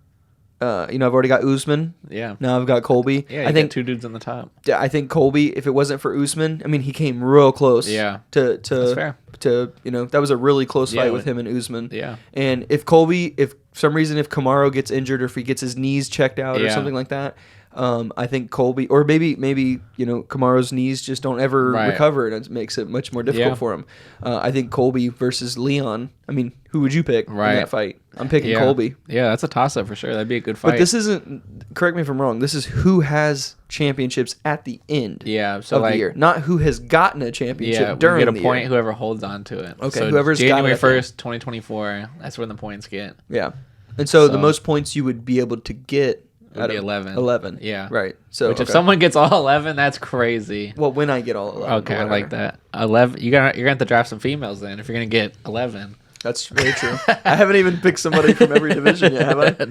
I've already got Usman. Yeah. Now I've got Colby. Yeah, I think got 2 dudes on the top. I think Colby, if it wasn't for Usman, I mean, he came real close. Yeah. To That's fair. that was a really close Yeah, fight with him and Usman. Yeah. And if Kamaru gets injured or if he gets his knees checked out or Yeah. something like that, I think Colby, or maybe Kamaru's knees just don't ever Right. recover, and it makes it much more difficult Yeah. for him. I think Colby versus Leon. I mean, who would you pick in Right. that fight? I'm picking Yeah. Colby. Yeah, that's a toss-up for sure. That'd be a good fight. But this isn't. Correct me if I'm wrong. This is who has championships at the end. Yeah, so of like the year, not who has gotten a championship we during get a the point year. whoever holds on to it. Okay, so whoever's got January it at the end. 1st, 2024. That's when the points get. Yeah, and so the So- most points you would be able to get Would out be of 11. 11. Yeah. right. So Which if okay. someone gets all 11, that's crazy. well, when I get all 11, Okay, I whatever. like that. 11. You're gonna have to draft some females then if you're gonna get 11. That's very true. I haven't even picked somebody from every division yet, have I?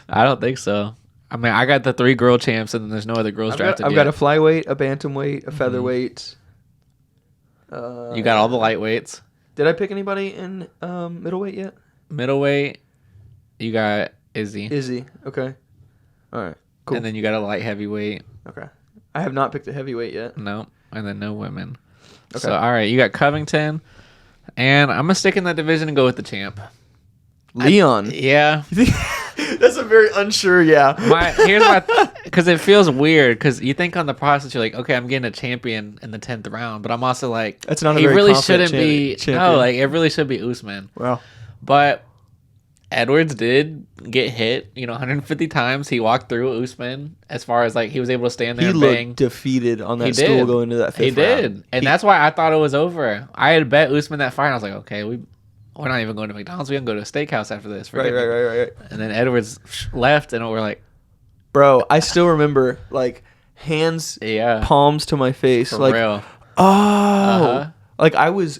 I don't think so. I mean, I got the 3 girl champs, and then there's no other girls I've drafted got yet. a flyweight, a bantamweight, a featherweight. You got all the lightweights. Did I pick anybody in middleweight yet? Middleweight, you got Izzy. Izzy. Okay. All right. Cool. And then you got a light heavyweight. Okay. I have not picked a heavyweight yet. No. And then no women. Okay. So, all right, you got Covington. And I'm going to stick in that division and go with the champ. Leon. Yeah. That's a very unsure. Yeah. Because it feels weird because you think on the process you're like, okay, I'm getting a champion in the 10th round, but I'm also like, That's not a he very really confident shouldn't be. champion. No, like it really should be Usman. Wow. But Edwards did get hit, 150 times. He walked through Usman as far as like he was able to stand there He and looked bang. defeated on He that stool did. going to that 5th He did, round. and that's why I thought it was over. I had bet Usman that fight. And I was like, okay, we're not even going to McDonald's. We're gonna go to a steakhouse after this. Right. Forget it. Right. And then Edwards left, and we're like, Bro, I still remember like hands, yeah, palms to my face, for like real. oh, like I was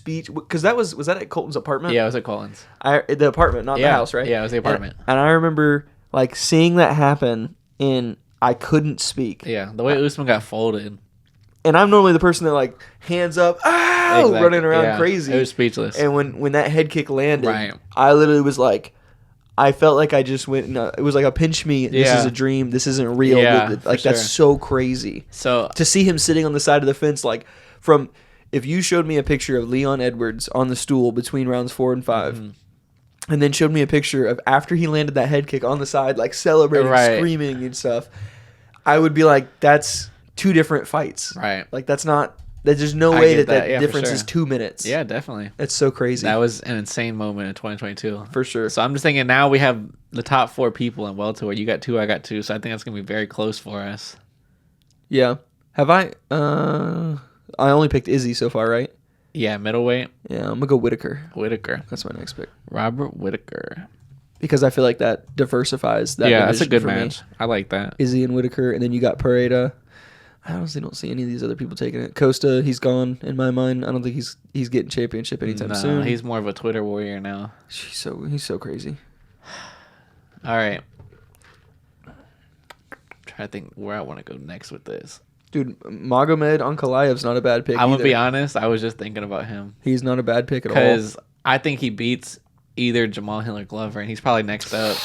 because was that at Colton's apartment? Yeah, it was at Collins. The apartment, not the Yeah. house, right? Yeah, it was the apartment. And I remember like seeing that happen, and I couldn't speak. Yeah, the way Usman got folded. And I'm normally the person that like hands up, running around Yeah, crazy. It was speechless. And when that head kick landed, Right. I literally was like, I felt like I just went. It was like a pinch me. This Yeah. is a dream. This isn't real. Yeah, Like for that's sure. so crazy So to see him sitting on the side of the fence. Like from if you showed me a picture of Leon Edwards on the stool between rounds 4 and 5. Mm-hmm. And then showed me a picture of after he landed that head kick on the side, like celebrating, Right. screaming and stuff. I would be like, that's 2 different fights. right. Like that's not. There's no I way get that that. Yeah, for difference sure. is 2 minutes. Yeah, definitely. That's so crazy. That was an insane moment in 2022. for sure. So I'm just thinking now we have the top 4 people in welterweight. You got 2, I got 2. So I think that's gonna be very close for us. Yeah. Have I? I only picked Izzy so far, right? Yeah, middleweight. Yeah, I'm gonna go Whitaker. Whitaker. That's my next pick Robert Whitaker. because I feel like that diversifies that. Yeah, that's a division good for me. match. I like that. Izzy and Whitaker, and then you got Pereira. I honestly don't see any of these other people taking it. Costa, he's gone in my mind. I don't think he's getting championship anytime No, soon. he's more of a Twitter warrior now. He's so crazy. All right. Try to think where I want to go next with this. Dude, Magomed Ankalaev's not a bad pick. I'm gonna either. be honest. I was just thinking about him He's not a bad pick at all. because I think he beats either Jamal Hill or Glover, and he's probably next up.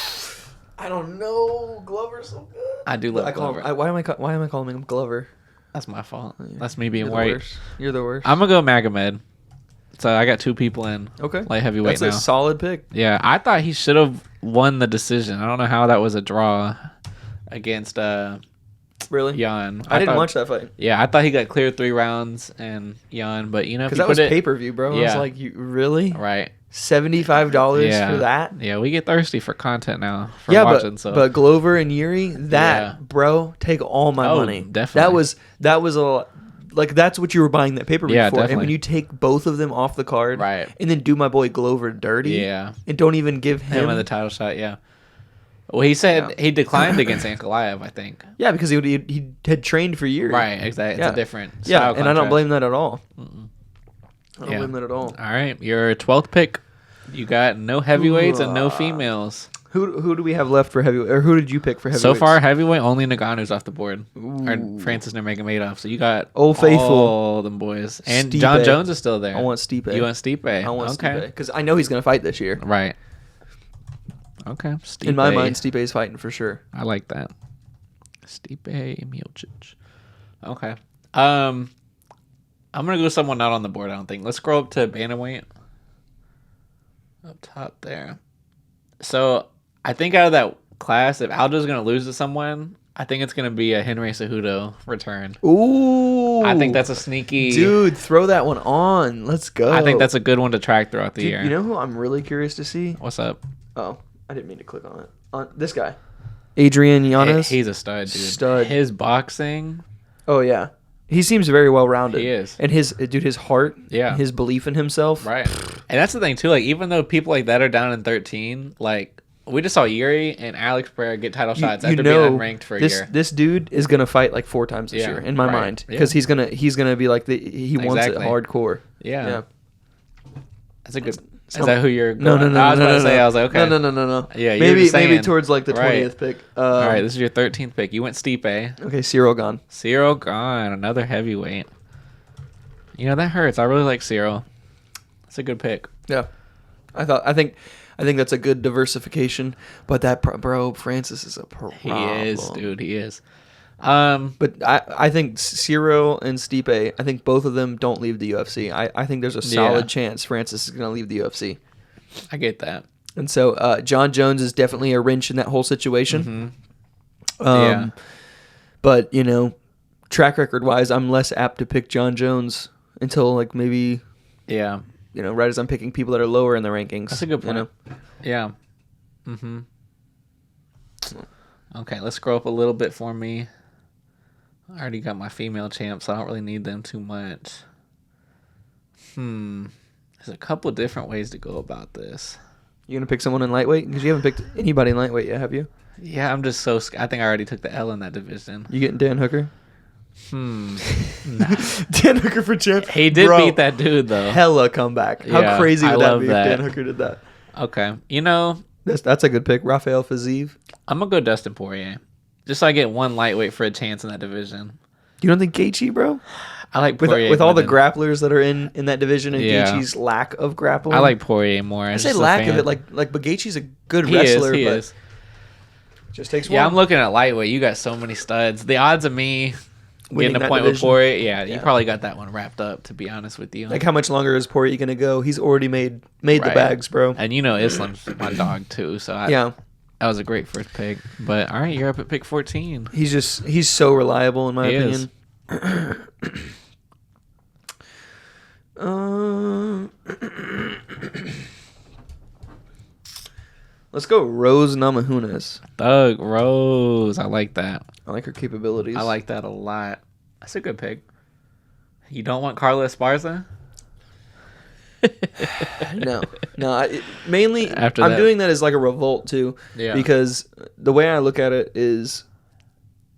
I don't know. Glover's so good. I do love I call Glover. him, why am I calling him Glover? That's my fault. That's me being You're the white. worst. You're the worst. I'm gonna go Magomed. So I got 2 people in Okay. light heavyweight That's now. a solid pick. Yeah, I thought he should have won the decision. I don't know how that was a draw against Really? Jan. I didn't thought- watch that fight. Yeah, I thought he got cleared 3 rounds and Jan, but you know, if Because you that was put it pay-per-view, bro. I was Yeah. like, you really? right. $75 Yeah. for that? Yeah, we get thirsty for content now for Yeah, watching. So but Glover and Yuri, that, Yeah. bro, take all my Oh, money. definitely. That was a like that's what you were buying that pay-per-view Yeah, for. And definitely. when you take both of them off the card Right. and then do my boy Glover dirty yeah, and don't even give him him in the title shot. Yeah. Well, he said Yeah. he declined against Ankalaev, I think. Yeah, because he had trained for years. Right, exactly. Yeah. It's a different Yeah, style and I don't contrast. blame that at all. Mm-mm. I don't Yeah. blame that at all. All right, your 12th pick. You got no heavyweights and no Ooh, females. Who do we have left for heavyweight? Or who did you pick for heavyweights? So far, heavyweight only Ngannou's off the board, or Ooh. Francis Nurmagomedov. So you got Old Faithful. all them boys, and Stipe. John Jones is still there. I want Stipe. You want Stipe? I want okay. Stipe because I know he's going to fight this year. Right. Okay. Stipe. In my mind, Stipe is fighting for sure. I like that. Stipe Miocic. Okay. I'm gonna go someone not on the board. I don't think. Let's scroll up to bantamweight. Up top there. So I think out of that class, if Aldo's gonna lose to someone, I think it's gonna be a Henry Cejudo return. Ooh. I think that's a sneaky. Dude, throw that one on. Let's go. I think that's a good one to track throughout the Dude, year. you know who I'm really curious to see? What's up? Oh, I didn't mean to click on it. On this guy. Adrian Yanez. He's a stud, dude. Stud. His boxing. Oh yeah. He seems very well rounded. He is. And his heart, Yeah. his belief in himself. Right. And that's the thing too, like even though people like that are down in 13, like we just saw Yuri and Alex Pereira get title shots after being unranked for a year. This dude is gonna fight like 4 times this Yeah, year in my right. mind Yeah. because he's gonna be like he wants it Exactly. hardcore. Yeah. Yeah. That's a good. So- Is that who you're No, going? no, no, I was no, about no, to say, no. I was like, okay. No. Yeah, you're maybe just saying. towards like the Right. 20th pick. All right, this is your 13th pick. You went Stipe. Okay, Cyril gone. Cyril gone. Another heavyweight. You know, that hurts. I really like Cyril. It's a good pick. Yeah, I think that's a good diversification. But that bro Francis is a problem. He is, dude. He is. But But I think Cyril and Stipe, I think both of them don't leave the UFC. I think there's a solid Yeah. chance Francis is going to leave the UFC. I get that. And so John Jones is definitely a wrench in that whole situation. Yeah. But, you know, track record wise, I'm less apt to pick John Jones until like maybe, Yeah. you know, right as I'm picking people that are lower in the rankings. That's a good point. You know? Yeah. Okay, let's scroll up a little bit for me. I already got my female champs, so I don't really need them too much. There's a couple different ways to go about this. You going to pick someone in lightweight? Because you haven't picked anybody in lightweight yet, have you? Yeah, I'm just so I think I already took the L in that division. You getting Dan Hooker? Nah. Dan Hooker for champ. He did Bro, beat that dude, though. Hella comeback. How Yeah, crazy I would that love be that. if Dan Hooker did that? Okay. You know, That's a good pick. Rafael Fiziev. I'm going to go Dustin Poirier. Just so I get one lightweight for a chance in that division. You don't think Gaethje, bro? I like with Poirier all more the than- grapplers that are in that division and Yeah. Gaethje's lack of grappling. I like Poirier more. I say lack of it, like but Gaethje's a good he wrestler, is. He but is. just takes one. Yeah, I'm looking at lightweight. You got so many studs. The odds of me Winning getting a that point division. with Poirier, you Yeah. probably got that one wrapped up. To be honest with you, Like, how much longer is Poirier gonna go? He's already made the Right. bags, bro. and Islam's my dog too. So Yeah, that was a great first pick. But all right, you're up at pick 14. he's so reliable in my He opinion. is. Let's go Rose Namajunas. Thug Rose. I like that. I like her capabilities. I like that a lot. That's a good pick. You don't want Carla Esparza? no. Mainly, After I'm that. doing that as like a revolt too, Yeah. because the way I look at it is,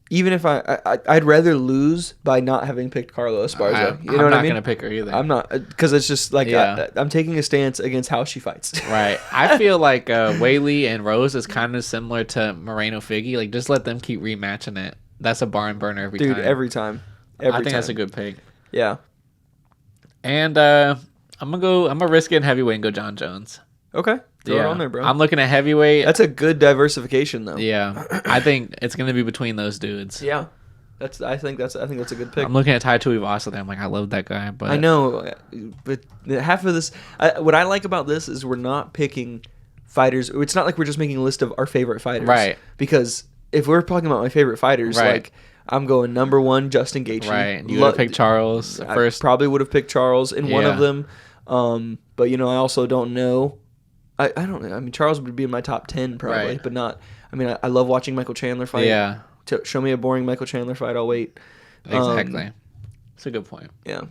even if I'd rather lose by not having picked Carla Esparza. You know I'm what not I mean? gonna pick her either. I'm not, because it's just like Yeah. I'm taking a stance against how she fights. Right. I feel like Whaley and Rose is kind of similar to Moreno Figgy. Like, just let them keep rematching it. That's a barn burner every Dude, time. every time. I think that's a good pick. Yeah. And I'm gonna risk it in heavyweight and go John Jones. Okay. Throw it on there, bro. I'm looking at heavyweight. That's a good diversification, though. Yeah. I think it's gonna be between those dudes. Yeah. I think that's a good pick. I'm looking at Tai Tuivasa there. I'm like, I love that guy, but I know, but half of this, what I like about this is we're not picking fighters. It's not like we're just making a list of our favorite fighters, Right. Because if we're talking about my favorite fighters, Right. like I'm going number one, Justin Gaethje. right. You gotta pick Charles first. I probably would have picked Charles in one of Yeah. them, but I also don't know. I don't know. I mean, Charles would be in my top 10 probably, Right. but not. I mean, I love watching Michael Chandler fight. Yeah. Show me a boring Michael Chandler fight, I'll wait. Exactly. That's a good point. Yeah.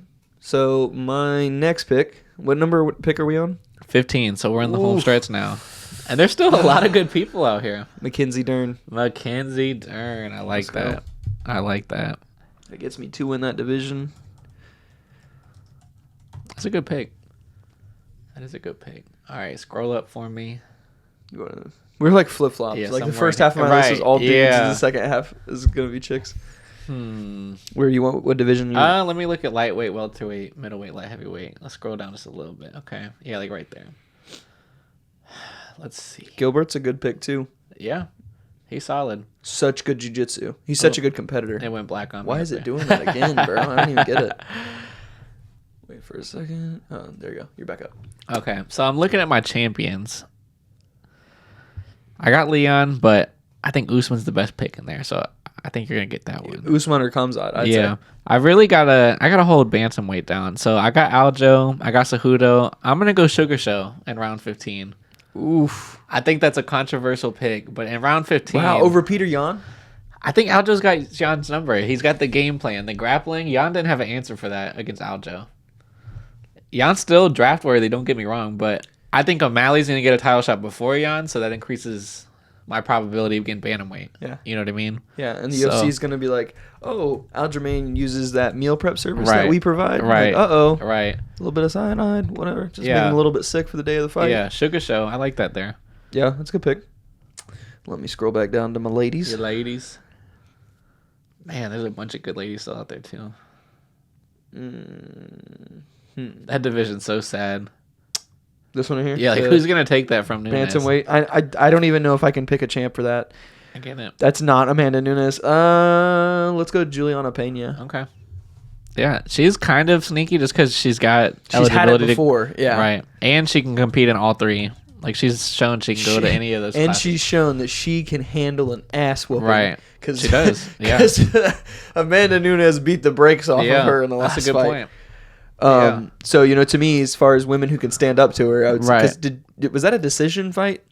So my next pick, what pick are we on? 15. So we're in the home Oof. stretch now, and there's still a lot of good people out here. Mackenzie Dern. Mackenzie Dern. I like Let's go. that. I like that. That gets me 2 in that division. That's a good pick. That is a good pick. All right, scroll up for me. We're like flip flops. Yeah, like the somewhere first in- half of my list is right, all dudes, yeah. and the second half is gonna be chicks. Where you want? What division? You want? Let me look at lightweight, welterweight, middleweight, light heavyweight. Let's scroll down just a little bit. Okay. Yeah, like right there. Let's see. Gilbert's a good pick too. Yeah, he's solid. Such good jiu-jitsu. He's such a good competitor. It went black on me. Why right is it there. doing that again, bro? I don't even get it. Wait for a second. Oh, there you go. You're back up. Okay, so I'm looking at my champions. I got Leon, but I think Usman's the best pick in there, so I think you're gonna get that one. Usman or Khamzat, I'd say. I really gotta hold bantamweight down. So I got Aljo, I got Cejudo. I'm gonna go Sugar Show in round 15. Oof. I think that's a controversial pick, but in round 15, Wow, over Peter Yan? I think Aljo's got Jan's number. He's got the game plan, the grappling. Jan didn't have an answer for that against Aljo. Jan's still draft worthy, don't get me wrong, but I think O'Malley's going to get a title shot before Jan, so that increases my probability of getting bantamweight. Yeah. You know what I mean? Yeah, and the So- UFC is going to be like, oh, Aljamain uses that meal prep service Right. that we provide. Right. Like, uh-oh. Right. A little bit of cyanide, whatever. Just Yeah. make him a little bit sick for the day of the fight. Yeah, Sugar Show. I like that there. Yeah, that's a good pick. Let me scroll back down to my ladies. Your ladies. Man, there's a bunch of good ladies still out there, too. That division's so sad. This one here? Yeah, like, The who's going to take that from Nunes? Bantamweight. I don't even know if I can pick a champ for that. I get it. That's not Amanda Nunes. Let's go Juliana Pena. Okay. Yeah, she's kind of sneaky just because she's got She's had it eligibility before, yeah. Right, and she can compete in all three. Like, she's shown she can go to any of those. And classes. she's shown that she can handle an ass whooping. Right. Cause, She does, yeah. 'cause Amanda Nunes beat the brakes off of her in the last that's a good fight. point. So, to me, as far as women who can stand up to her, I would say, Right. 'cause was that a decision fight?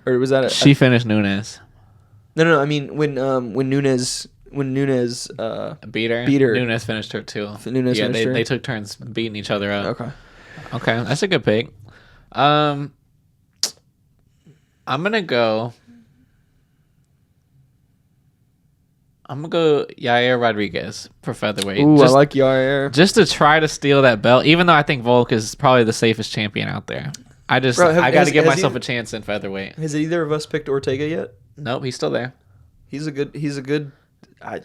Or was that She finished Nunes. No, I mean, when Nunes Beat her. Beat her. Nunes finished her too. Nunes yeah, finished her? they took turns beating each other up. okay. Okay, that's a good pick. I'm gonna go Yair Rodriguez for featherweight. Ooh, just, I like Yair. just to try to steal that belt, even though I think Volk is probably the safest champion out there. I got to give myself a chance in featherweight. Has either of us picked Ortega yet? Nope, he's still there. He's a good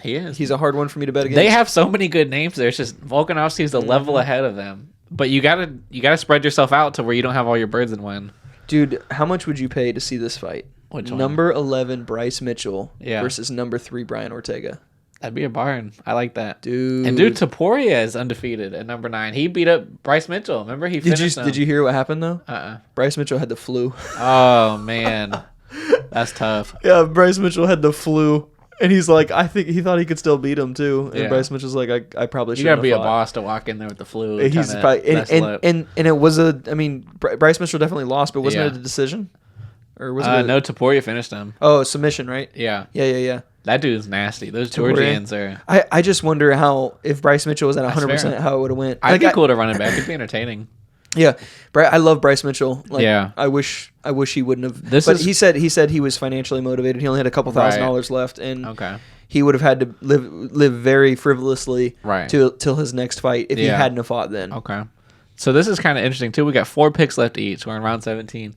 He is. He's a hard one for me to bet against. They have so many good names there. It's just Volkanovski's a level ahead of them. But you gotta spread yourself out to where you don't have all your birds in one. Dude, how much would you pay to see this fight? Which one? Number 11 Bryce Mitchell Yeah. versus number 3 Brian Ortega. That'd be a barn. I like that. Dude. And Taporia is undefeated at number 9. He beat up Bryce Mitchell. Remember he finished him. Did you hear what happened though? Uh-uh. Bryce Mitchell had the flu. Oh man, that's tough. Yeah, Bryce Mitchell had the flu, and he's like, I think he thought he could still beat him too. And Yeah. Bryce Mitchell's like, I probably You should. gotta be a boss to walk in there with the flu. And He's kinda probably mess it up. and it was a. I mean, Bryce Mitchell definitely lost, but wasn't Yeah. it a decision? Or was it? No, Taporia finished him. Oh, submission, right? Yeah, Yeah. that dude's nasty. Those Taporia. Georgians are. I just wonder how, if Bryce Mitchell was at 100%, fair. how it would have went. I'd Like, be cool to run it back. It'd be entertaining. Yeah, I love Bryce Mitchell. Like, Yeah. I wish he wouldn't have. This but is- he said he was financially motivated. He only had a couple $1,000 left, and Okay. he would have had to live very frivolously Right. till his next fight if he Yeah. hadn't have fought then. Okay. So this is kind of interesting too. We got 4 picks left each. We're in round 17.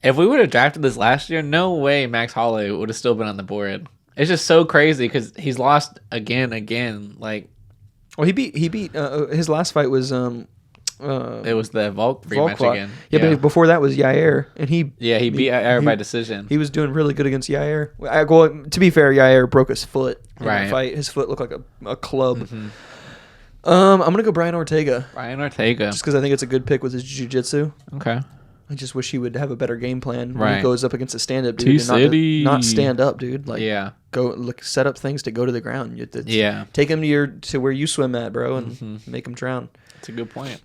If we would have drafted this last year, no way Max Holloway would have still been on the board. It's just so crazy because he's lost again. Like Well, he beat his last fight was it was the Volk rematch Volkov. again. Yeah, but before that was Yair, and he he beat Yair by decision. He was doing really good against Yair. Well, to be fair, Yair broke his foot in Right. that fight. His foot looked like a club. I'm gonna go Brian Ortega Brian Ortega. just because I think it's a good pick with his jiu-jitsu. Okay. I just wish he would have a better game plan when Right. he goes up against a stand-up dude. And T-City. not stand up, dude. Like, Yeah. go look, set up things to go to the ground. Yeah. Take him to where you swim at, bro, and make him drown. That's a good point.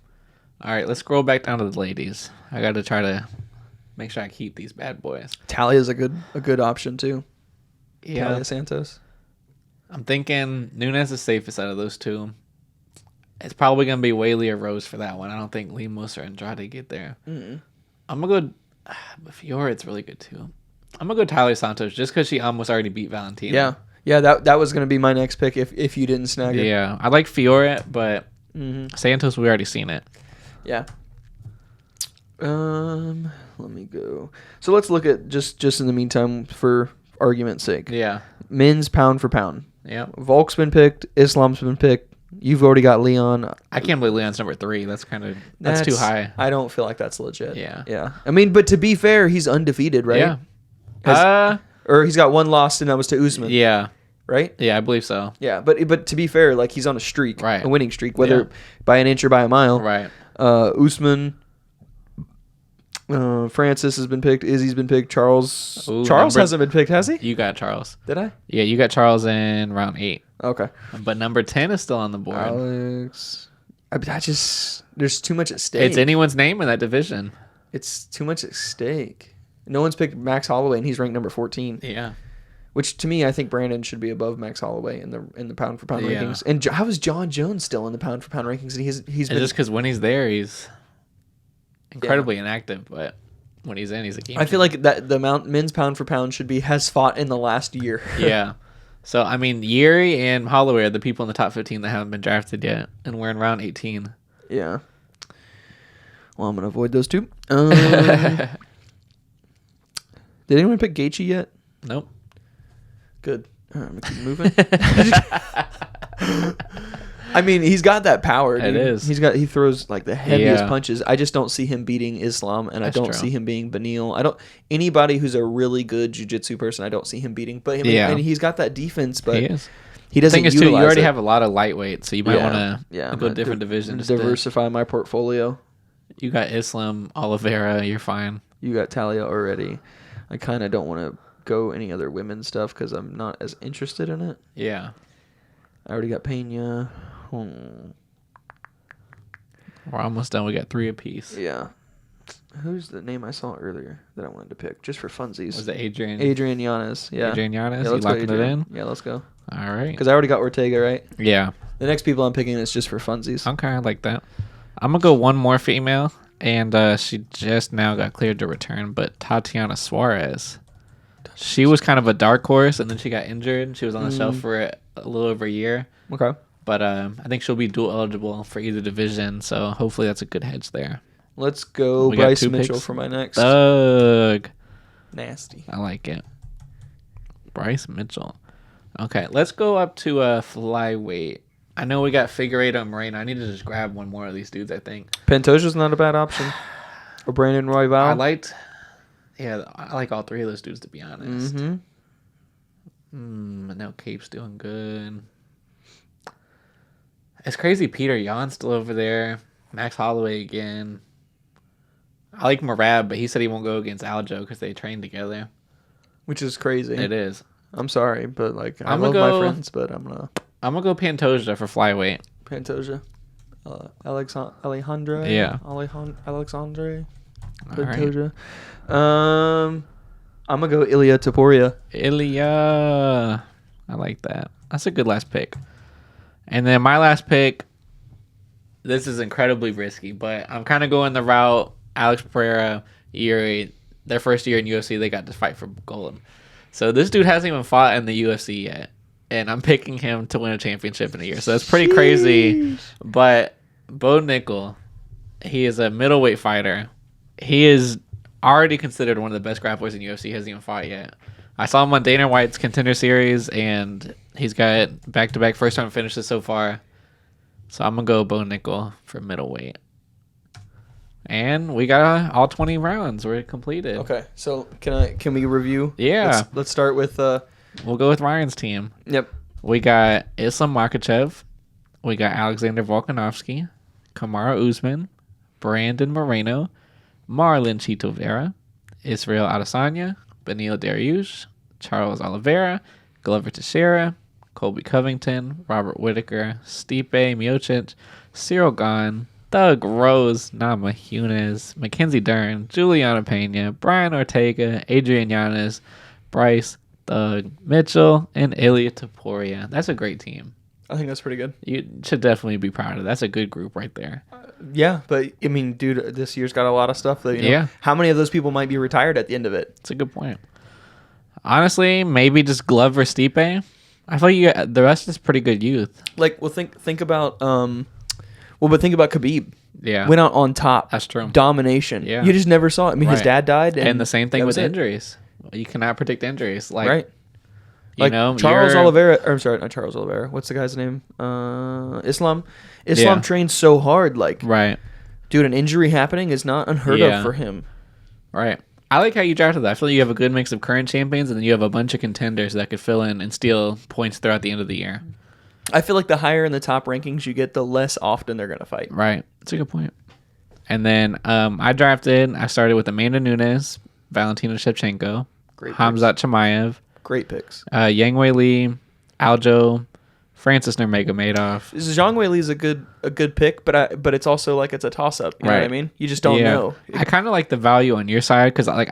All right, let's scroll back down to the ladies. I got to try to make sure I keep these bad boys. Talia's a good option too. Yeah. Talia Santos. I'm thinking Nunes is safest out of those two. It's probably going to be Whaley or Rose for that one. I don't think Lemos or Andrade get there. I'm going to go... But Fioret's really good, too. I'm going to go Talia Santos just because she almost already beat Valentina. Yeah. That was going to be my next pick if you didn't snag it. Yeah. I like Fioret, but Santos, we already seen it. Yeah. Let me go. So let's look at just in the meantime for argument's sake. Yeah. Men's pound for pound. Yeah. Volk's been picked. Islam's been picked. You've already got Leon. I can't believe Leon's number 3. That's too high. I don't feel like that's legit. Yeah. Yeah. I mean, but to be fair, he's undefeated, right? Yeah. Or he's got one loss, and that was to Usman. Yeah. Right? Yeah, I believe so. Yeah, but to be fair, like, he's on a streak, Right. a winning streak, whether by an inch or by a mile. Right. Usman, Francis has been picked. Izzy's been picked. Charles Ooh, hasn't been picked, has he? You got Charles. Did I? Yeah, you got Charles in round 8. Okay. But number 10 is still on the board. Alex. There's too much at stake. It's anyone's name in that division. It's too much at stake. No one's picked Max Holloway, and he's ranked number 14. Yeah. Which to me, I think Brandon should be above Max Holloway in the pound for pound Yeah. rankings. And how is John Jones still in the pound for pound rankings? And he's It's been just because when he's there, he's incredibly inactive. But when he's in, he's a game. I feel like that the men's pound for pound has fought in the last year. Yeah. So, I mean, Yuri and Holloway are the people in the top 15 that haven't been drafted yet. And we're in round 18. Yeah. Well, I'm going to avoid those two. Did anyone pick Gaethje yet? Nope. Good. All right, I'm going to keep moving. I mean, he's got that power, dude. It is. He throws like the heaviest Yeah. punches. I just don't see him beating Islam, and That's I don't true. see him being Beneil. Anybody who's a really good jiu-jitsu person, I don't see him beating. But Yeah. and he's got that defense, but He is. he The doesn't thing is, too, you utilize already it. have a lot of lightweight, so you might want to I'm go gonna different divisions. to- diversify my portfolio. You got Islam, Oliveira, you're fine. You got Talia already. I kind of don't want to go any other women's stuff because I'm not as interested in it. Yeah. I already got Pena. We're almost done. We got 3 apiece. Yeah. Who's the name I saw earlier that I wanted to pick just for funsies? Was it Adrian? Adrian Yanez. Yeah. Adrian Yanez? Yeah, You let's go locking it Adrian. in? Yeah, let's go. All right. Because I already got Ortega, right? Yeah. The next people I'm picking is just for funsies. Okay, I like that. I'm going to go one more female, and she just now got cleared to return, but Tatiana Suarez. She was kind of a dark horse, and then she got injured. She was on the shelf for a little over a year. Okay. But I think she'll be dual eligible for either division, so hopefully that's a good hedge there. Let's go We got Bryce 2 Mitchell picks. for my next. Thug. Nasty. I like it. Bryce Mitchell. Okay, let's go up to flyweight. I know we got Figueiredo and Moreno. I need to just grab one more of these dudes, I think. Pantoja's not a bad option. Or Brandon Royval. I like all three of those dudes, to be honest. I know Cape's doing good. It's crazy. Peter Yan's still over there. Max Holloway again. I like Marab, but he said he won't go against Aljo because they train together. Which is crazy. It is. I'm sorry, but like I love my friends, but I'm gonna go Pantoja for flyweight. Pantoja. Alejandro. Yeah. Alexandre. All Pantoja. I'm gonna go Ilya Taporia. Ilya. I like that. That's a good last pick. And then my last pick, this is incredibly risky, but I'm kind of going the route Alex Pereira, Yuri, their first year in UFC, they got to fight for gold. So this dude hasn't even fought in the UFC yet, and I'm picking him to win a championship in a year. So that's pretty crazy. But Bo Nickel, he is a middleweight fighter. He is already considered one of the best grapplers in UFC. He hasn't even fought yet. I saw him on Dana White's Contender Series, and he's got back-to-back first-time finishes so far. So I'm going to go Bo Nickel for middleweight. And we got all 20 rounds. We're completed. Okay, so can we review? Yeah. Let's start with... We'll go with Ryan's team. Yep. We got Islam Makhachev. We got Alexander Volkanovski. Kamaru Usman. Brandon Moreno. Marlon Chito Vera. Israel Adesanya. Beneil Dariush. Charles Oliveira. Glover Teixeira. Colby Covington. Robert Whittaker. Stipe Miocic. Cyril Gane. Doug Rose, Namajunas, Mackenzie Dern, Juliana Pena, Brian Ortega, Adrian Yanez, Bryce, Doug Mitchell, and Ilya Taporia. That's a great team. I think that's pretty good. You should definitely be proud of. That's a good group right there. Yeah, but I mean, dude, this year's got a lot of stuff. That, yeah. How many of those people might be retired at the end of it? That's a good point. Honestly, maybe just Glover Stipe. I feel like the rest is pretty good youth. Like, well, think about but think about Khabib. Yeah. Went out on top. That's true. Domination. Yeah. You just never saw it. I mean, his dad died. And the same thing with injuries. You cannot predict injuries. Like, right. You know, Charles Oliveira. Or, I'm sorry, not Charles Oliveira. What's the guy's name? Islam. Islam trains so hard. Like, right. Dude, an injury happening is not unheard of for him. Right. I like how you drafted that. I feel like you have a good mix of current champions, and then you have a bunch of contenders that could fill in and steal points throughout the end of the year. I feel like the higher in the top rankings you get, the less often they're going to fight. Right. That's a good point. And then I started with Amanda Nunes, Valentina Shevchenko, Hamzat Chimaev. Great picks. Yang Wei Li, Aljo, Francis Nurmagomedov. Zhang Wei Li is a good pick, but it's also like it's a toss-up. You know what I mean? You just don't know. I kind of like the value on your side because like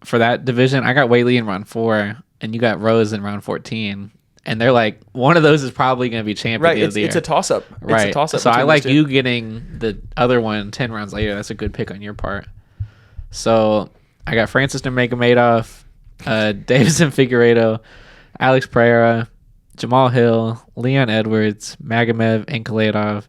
for that division, I got Wei Li in round 4, and you got Rose in round 14. And they're like, one of those is probably going to be champion of the year. It's a toss-up. Right. It's a toss-up. So I like you getting the other one 10 rounds later. That's a good pick on your part. So I got Francis Nurmagomedov, Davison Figueiredo, Alex Pereira, Jamal Hill, Leon Edwards, Magomed Ankalaev,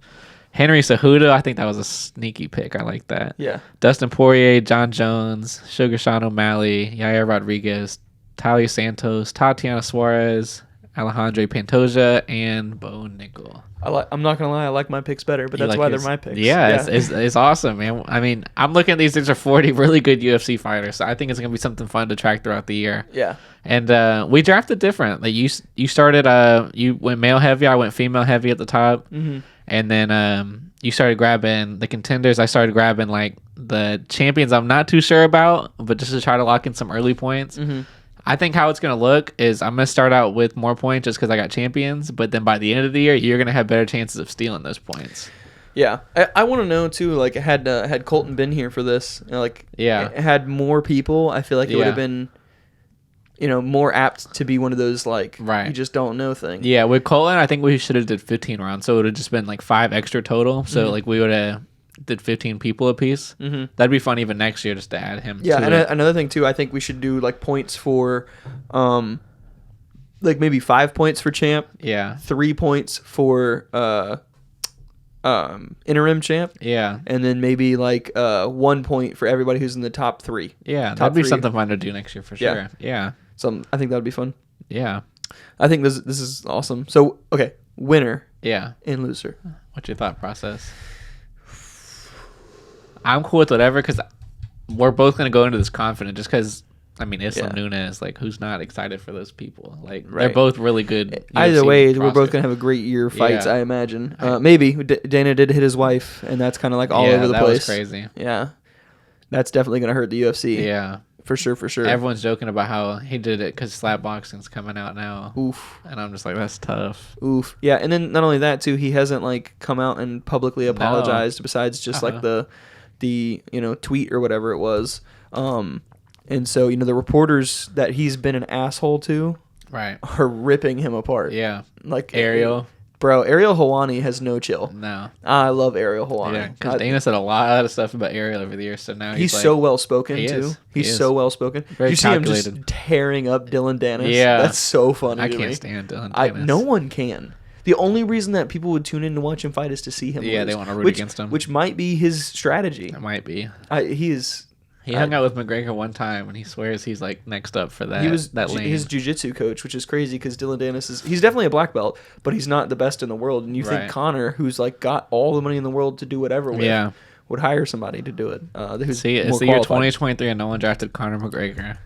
Henry Cejudo. I think that was a sneaky pick. I like that. Yeah. Dustin Poirier, John Jones, Sugar Sean O'Malley, Yair Rodriguez, Talia Santos, Tatiana Suarez, Alejandro Pantoja, and Bo Nickel. I'm not gonna lie, I like my picks better, but that's why they're my picks. Yeah. It's awesome, man. I mean, I'm looking at these. These are 40 really good UFC fighters, so I think it's gonna be something fun to track throughout the year. Yeah. And we drafted different. Like you started. You went male heavy. I went female heavy at the top. Mm-hmm. And then you started grabbing the contenders. I started grabbing like the champions. I'm not too sure about, but just to try to lock in some early points. Mm-hmm. I think how it's going to look is I'm going to start out with more points just because I got champions. But then by the end of the year, you're going to have better chances of stealing those points. Yeah. I want to know, too, like, had Colton been here for this, had more people, I feel like it would have been, more apt to be one of those, like, you just don't know things. Yeah, with Colton, I think we should have did 15 rounds. So it would have just been, like, 5 extra total. So, like, we would have did 15 people apiece. Mm-hmm. That'd be fun even next year just to add him. Yeah, and another thing too, I think we should do like points for, like maybe 5 points for champ. Yeah. 3 points for interim champ. Yeah. And then maybe like 1 point for everybody who's in the top 3. Yeah, that'd be something fun to do next year for sure. Yeah. So I think that'd be fun. Yeah. I think this is awesome. So, okay, winner Yeah. and loser. What's your thought process? I'm cool with whatever because we're both going to go into this confident just because, I mean, Islam Nunes, like, who's not excited for those people? Like, they're both really good. Either UFC way, we're rosters. both going to have a great year of fights, Yeah. I imagine. Maybe. Dana did hit his wife, and that's kind of like all over the that place. was crazy. Yeah. That's definitely going to hurt the UFC. Yeah. For sure. Everyone's joking about how he did it because slap boxing's coming out now. Oof. And I'm just like, that's tough. Oof. Yeah, and then not only that, too, he hasn't, like, come out and publicly apologized besides just, like, the tweet or whatever it was. And so, the reporters that he's been an asshole to are ripping him apart. Yeah. Like Ariel. Bro, Ariel Helwani has no chill. No. I love Ariel Helwani. Yeah, because Dana said a lot of stuff about Ariel over the years, so now he's like, so well spoken he too. is. He's so well spoken. Very you see him calculated. just tearing up Dylan Dennis. Yeah. That's so funny. I to can't me. stand Dylan Dennis. No one can. The only reason that people would tune in to watch him fight is to see him. Yeah, lose, they want to root against him. which might be his strategy. It might be. He hung out with McGregor one time, and he swears he's like next up for that. He was that lane. his jiu-jitsu coach, which is crazy because Dylan Dennis he's definitely a black belt, but he's not the best in the world. And you think Connor, who's like got all the money in the world to do whatever with, would hire somebody to do it. See, it's the year 2023, and no one drafted Conor McGregor.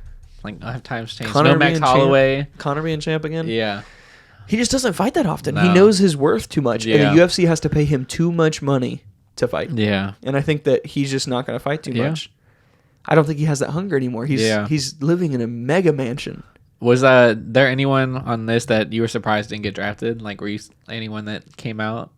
Like, times changed. Conor No Max Holloway. Connor being champ again. Yeah. He just doesn't fight that often. No. He knows his worth too much, Yeah. and the UFC has to pay him too much money to fight. Yeah. And I think that he's just not going to fight too much. I don't think he has that hunger anymore. He's living in a mega mansion. Was there anyone on this that you were surprised didn't get drafted? Like, were you anyone that came out?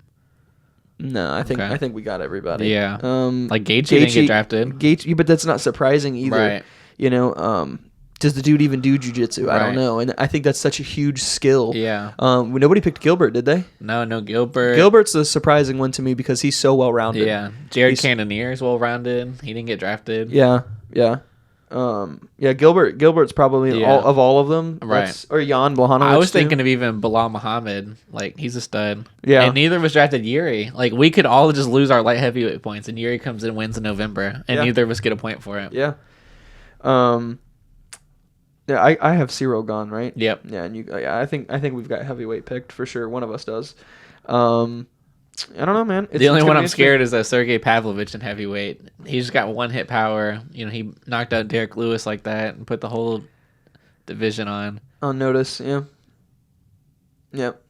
No, I think we got everybody. Yeah. Like Gaethje Gaethje didn't get drafted. Gaethje, but that's not surprising either. Right. Does the dude even do jiu-jitsu? I don't know. And I think that's such a huge skill. Yeah. Nobody picked Gilbert, did they? No Gilbert. Gilbert's the surprising one to me because he's so well-rounded. Yeah. Jared Cannonier is well-rounded. He didn't get drafted. Yeah. Gilbert's probably all of them. Right. Or Jan Blachowicz. I was thinking of even Bilal Muhammad. Like, he's a stud. Yeah. And neither of us drafted Yuri. Like, we could all just lose our light heavyweight points, and Yuri comes in and wins in November, and neither of us get a point for it. Yeah. Yeah, I have Cyril gone, right? Yep. Yeah, and I think we've got heavyweight picked for sure. One of us does. I don't know, man. The only one I'm scared is Sergey Pavlovich in heavyweight. He's got one hit power. He knocked out Derek Lewis like that and put the whole division on notice. Yeah. Yep.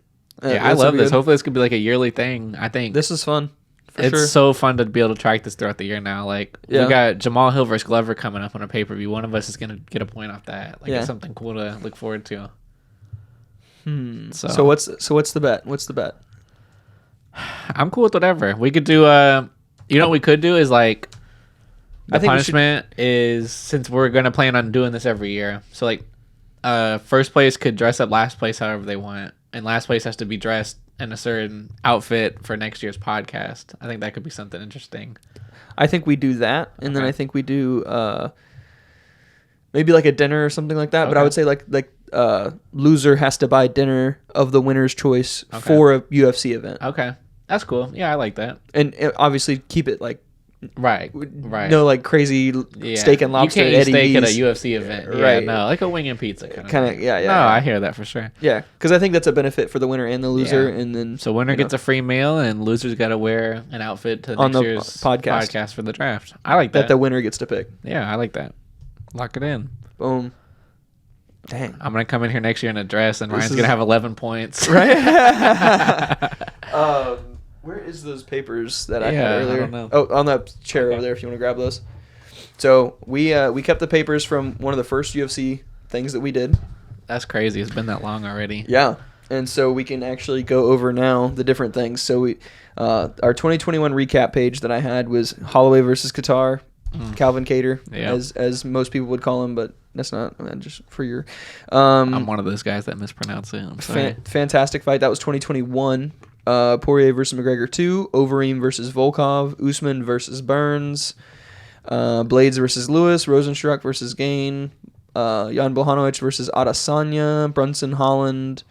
I love this. Hopefully this could be like a yearly thing. I think this is fun. It's so fun to be able to track this throughout the year now. Like, we got Jamal Hill versus Glover coming up on a pay-per-view. One of us is going to get a point off that. Like, it's something cool to look forward to. So what's the bet? What's the bet? I'm cool with whatever. We could do what we could do is like the punishment is, since we're going to plan on doing this every year. So like first place could dress up last place however they want, and last place has to be dressed in a certain outfit for next year's podcast. I think that could be something interesting. I think we do that, and then I think we do maybe like a dinner or something like that. But I would say like loser has to buy dinner of the winner's choice for a UFC event. Okay, that's cool. Yeah, I like that. And obviously keep it like right. No like crazy steak and lobster. You can't eat steak at a Eddie's. UFC event. Yeah, right? No, like a wing and pizza kind of. Yeah. No, I hear that for sure. Yeah, because I think that's a benefit for the winner and the loser, and then so winner gets a free meal, and loser's got to wear an outfit to on next the year's podcast for the draft. I like that. That the winner gets to pick. Yeah, I like that. Lock it in. Boom. Dang. I'm gonna come in here next year in a dress, and Ryan's gonna have 11 points. Right. Where is those papers that I had earlier? I don't know. Oh, on that chair over there. If you want to grab those. So we kept the papers from one of the first UFC things that we did. That's crazy. It's been that long already. Yeah, and so we can actually go over now the different things. So we, our 2021 recap page that I had was Holloway versus Qatar, Calvin Kattar, as most people would call him, but that's not just for your. I'm one of those guys that mispronounce it. I'm sorry. Fantastic fight. That was 2021. Poirier versus McGregor 2, Overeem versus Volkov, Usman versus Burns, Blades versus Lewis, Rosenstruck versus Gain, Jan Blachowicz versus Adesanya, Brunson Holland,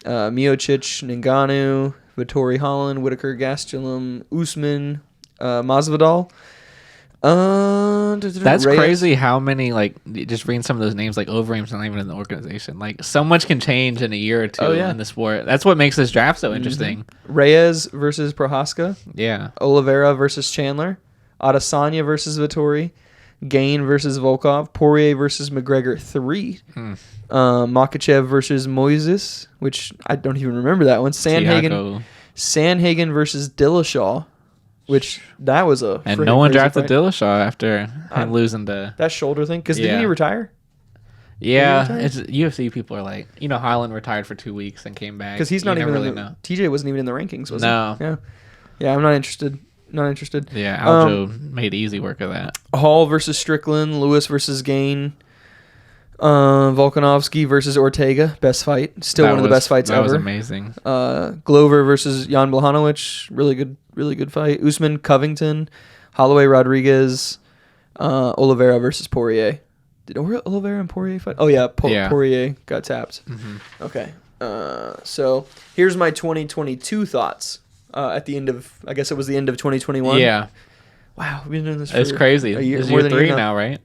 Miocic Ngannou, Vittori Holland, Whitaker Gastelum, Usman, Masvidal. That's Reyes. crazy how many, like, just reading some of those names, like Overeem's not even in the organization. Like, so much can change in a year or two in the sport. That's what makes this draft so interesting. Reyes versus Prohaska. Yeah. Oliveira versus Chandler. Adesanya versus Vettori. Gain versus Volkov. Poirier versus McGregor 3. Makachev versus Moises, which I don't even remember that one. Sandhagen versus Dillashaw. Which that was a and no one drafted fight. Dillashaw after him losing to that shoulder thing because didn't he retire? Yeah, it's UFC people are like, Holland retired for 2 weeks and came back because he's not even really in the, TJ wasn't even in the rankings, was no. he? Yeah, I'm not interested. Yeah, Aljo made easy work of that. Hall versus Strickland, Lewis versus Gain, Volkanovski versus Ortega, best fight, still one of the best fights ever. That was amazing. Glover versus Jan Blachowicz, really good fight. Usman Covington, Holloway Rodriguez, Oliveira versus Poirier. Did Oliveira and Poirier fight? Oh yeah, Poirier got tapped. Mm-hmm. Okay, so here's my 2022 thoughts. At the end of, I guess it was the end of 2021. Yeah. Wow, we've been doing this. It's crazy. A year, this is more year than 3 now, right?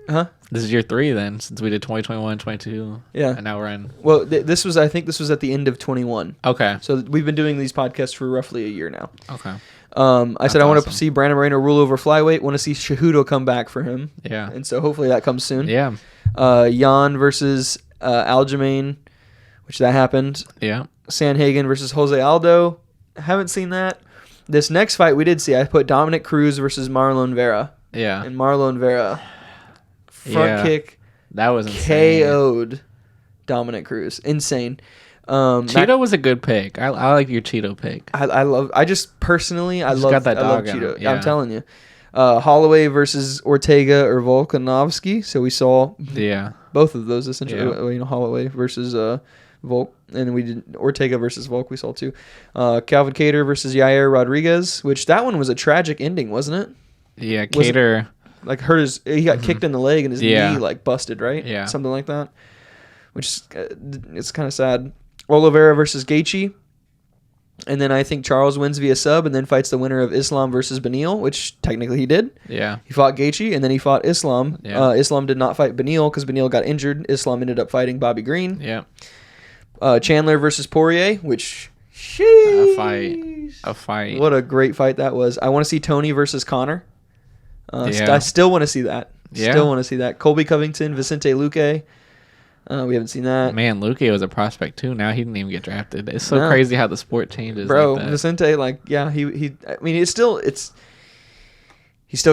Huh? This is year 3 then, since we did 2021, 22. Yeah. And now we're in. Well, I think this was at the end of 21. Okay. So we've been doing these podcasts for roughly a year now. Okay. I said I want to see Brandon Moreno rule over flyweight. Want to see Cejudo come back for him. Yeah. And so hopefully that comes soon. Yeah. Jan versus Aljamain, which that happened. Yeah. Sandhagen versus Jose Aldo. Haven't seen that. This next fight we did see. I put Dominic Cruz versus Marlon Vera. Yeah. And Marlon Vera front kick. That was insane. KO'd Dominic Cruz. Insane. Cheeto was a good pick. I like your Cheeto pick. I love got that dog in Cheeto. him. Yeah. I'm telling you. Holloway versus Ortega or Volkanovski. So we saw both of those essentially. Yeah. Holloway versus Volk, and we did Ortega versus Volk. We saw too. Calvin Kattar versus Yair Rodriguez, which that one was a tragic ending, wasn't it? Yeah, Kattar hurt he got kicked in the leg and his knee busted, right? Yeah, something like that. Which is it's kind of sad. Oliveira versus Gaethje. And then I think Charles wins via sub and then fights the winner of Islam versus Beneil, which technically he did. Yeah. He fought Gaethje and then he fought Islam. Yeah. Islam did not fight Beneil because Beneil got injured. Islam ended up fighting Bobby Green. Yeah. Chandler versus Poirier, which... A fight. What a great fight that was. I want to see Tony versus Connor. I still want to see that. Yeah. Still want to see that. Colby Covington, Vicente Luque. We haven't seen that. Man, Luque was a prospect too. Now he didn't even get drafted. It's so crazy how the sport changes. Bro, like that. Vicente, he's still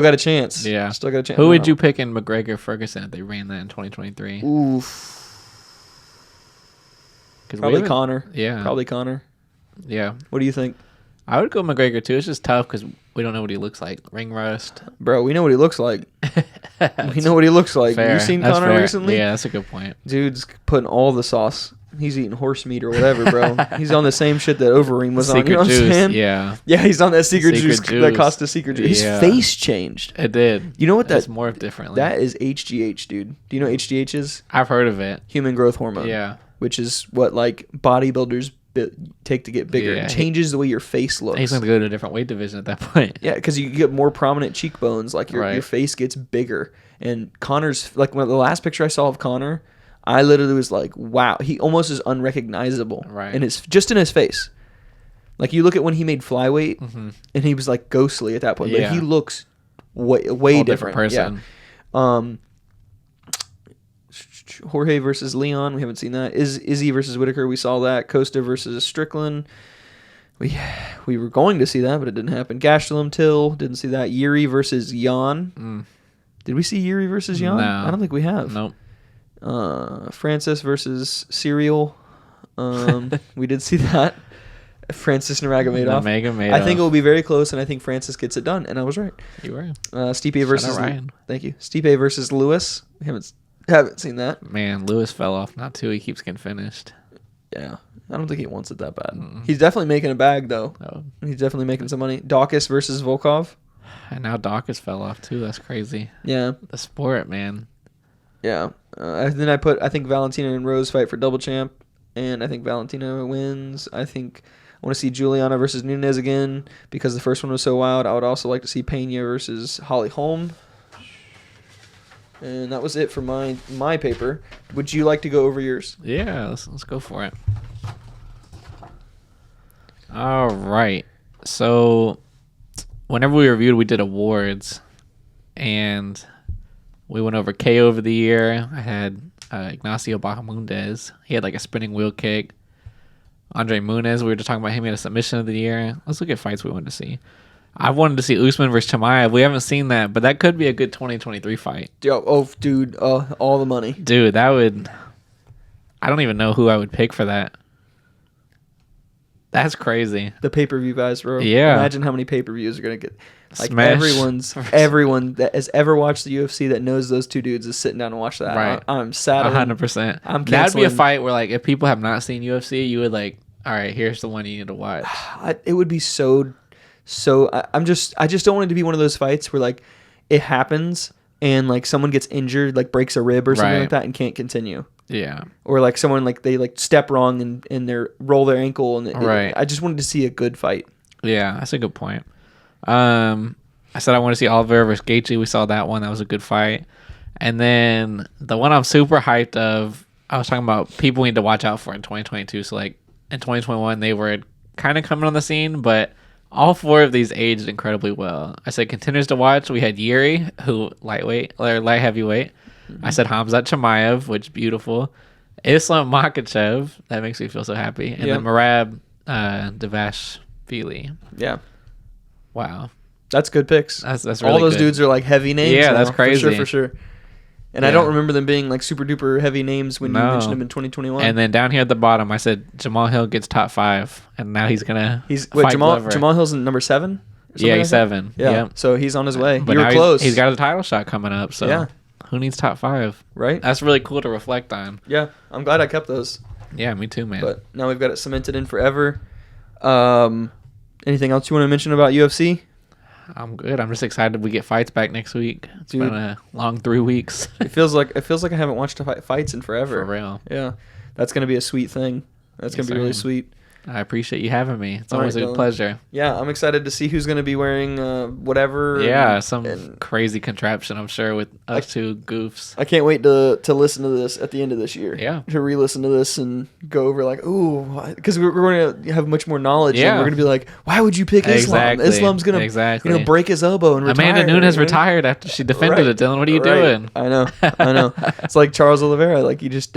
got a chance. Yeah. Still got a chance. Who would you pick in McGregor Ferguson if they ran that in 2023? Oof. Probably Connor. Yeah. Probably Connor. Yeah. What do you think? I would go McGregor too. It's just tough because we don't know what he looks like. Ring rust. Bro, we know what he looks like. We know what he looks like. Fair. You seen That's Connor fair. recently? Yeah, that's a good point. Dude's putting all the sauce. He's eating horse meat or whatever, bro. He's on the same shit that Overeem was on. You know what I'm saying? Yeah. Yeah, he's on that secret juice that cost a secret juice. Yeah. His face changed. It did. You know what that's morphed differently. That is HGH, dude. Do you know what HGH is? I've heard of it. Human growth hormone. Yeah. Which is what like bodybuilders take to get bigger. Yeah. It changes the way your face looks. He's going to go to a different weight division at that point. Yeah, because you get more prominent cheekbones. Like your face gets bigger. And Connor's like the last picture I saw of Connor, I literally was like, wow, he almost is unrecognizable. Right. In his face. Like you look at when he made flyweight, and he was like ghostly at that point. Yeah. But he looks way different. Person. Yeah. Jorge versus Leon, we haven't seen that. Izzy versus Whitaker, we saw that. Costa versus Strickland, we were going to see that, but it didn't happen. Gastelum Till, didn't see that. Yuri versus Jan. Did we see Yuri versus Jan? No. I don't think we have. Nope. Francis versus Serial. We did see that. Francis Nurmagomedov. I think it will be very close, and I think Francis gets it done, and I was right. You were. Stipe versus Ryan. Thank you. Stipe versus Lewis. We haven't seen that. Man, Lewis fell off. Not too. He keeps getting finished. Yeah. I don't think he wants it that bad. He's definitely making a bag, though. Oh. He's definitely making some money. Dawkins versus Volkov. And now Dawkins fell off, too. That's crazy. Yeah. The sport, man. Yeah. Then I think Valentina and Rose fight for double champ, and I think Valentina wins. I think I want to see Juliana versus Nunes again because the first one was so wild. I would also like to see Pena versus Holly Holm. And that was it for my paper. Would you like to go over yours? Yeah, let's go for it. All right. So, whenever we reviewed, we did awards, and we went over KO of the year. I had Ignacio Bahamundes. He had like a spinning wheel kick. Andre Muniz, we were just talking about him. He had a submission of the year. Let's look at fights we wanted to see. I wanted to see Usman versus Chimaev. We haven't seen that, but that could be a good 2023 fight. Dude, all the money. Dude, that would... I don't even know who I would pick for that. That's crazy. The pay-per-view guys, bro. Yeah. Imagine how many pay-per-views are going to get. Like, Smash. everyone that has ever watched the UFC that knows those two dudes is sitting down and watch that. Right. I'm sad. 100%. That'd be a fight where, like, if people have not seen UFC, you would, like, all right, here's the one you need to watch. It would be so I just don't want it to be one of those fights where, like, it happens and, like, someone gets injured, like breaks a rib or something like that and can't continue. Yeah. Or, like, someone, like, they, like, step wrong and they roll their ankle. And right. I just wanted to see a good fight. Yeah, that's a good point. I said I want to see Oliveira versus Gaethje. We saw that one. That was a good fight. And then the one I'm super hyped of, I was talking about people we need to watch out for in 2022. So, like, in 2021, they were kind of coming on the scene, but all four of these aged incredibly well. I said contenders to watch. We had Yuri, who light heavyweight. Mm-hmm. I said Hamzat Chimaev, which beautiful. Islam Makhachev, that makes me feel so happy. And then Merab Dvalishvili. Yeah. Wow. That's good picks. That's really all those good. dudes are like heavy names. Yeah, now, that's crazy. For sure. And I don't remember them being like super duper heavy names when you mentioned them in 2021. And then down here at the bottom, I said Jamal Hill gets top 5, and now he's gonna. Jamal Hill's in number 7. Yeah, he's 7. Yeah. Yep. So he's on his way. But you were close. He's got a title shot coming up. So yeah. Who needs top 5? Right. That's really cool to reflect on. Yeah, I'm glad I kept those. Yeah, me too, man. But now we've got it cemented in forever. Anything else you want to mention about UFC? I'm good. I'm just excited we get fights back next week. It's been a long 3 weeks. it feels like I haven't watched fights in forever. For real. Yeah, that's gonna be a sweet thing. That's gonna be really sweet. I appreciate you having me. It's All always right, a pleasure. Yeah, I'm excited to see who's going to be wearing whatever. Yeah, some crazy contraption, I'm sure, with us two goofs. I can't wait to listen to this at the end of this year. Yeah. To re-listen to this and go over like, ooh, because we're going to have much more knowledge. Yeah. And we're going to be like, why would you pick Islam? Exactly. Islam's going to break his elbow and retire. Amanda Nunes retired after she defended it, Dylan. What are you doing? I know. It's like Charles Oliveira. Like, you just,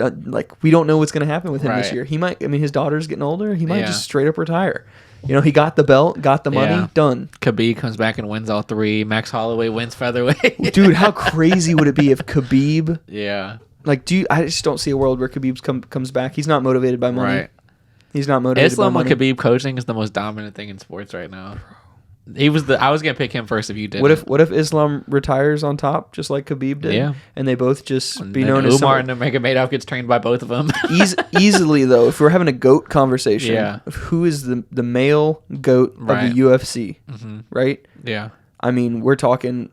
we don't know what's going to happen with him this year. He might, his daughter's getting older. He might just straight up retire. He got the belt, got the money, done. Khabib comes back and wins all 3. Max Holloway wins featherweight. Dude, how crazy would it be if Khabib? Yeah. Like, I just don't see a world where Khabib comes back. He's not motivated by money. Right. He's not motivated Islam by money. Khabib coaching is the most dominant thing in sports right now. I was gonna pick him first if you did. What if Islam retires on top, just like Khabib did? Yeah. And they both just And be then known as Umar and Nurmagomedov gets trained by both of them. Easily though, if we're having a GOAT conversation, of who is the male GOAT of the UFC, right? Yeah. I mean, we're talking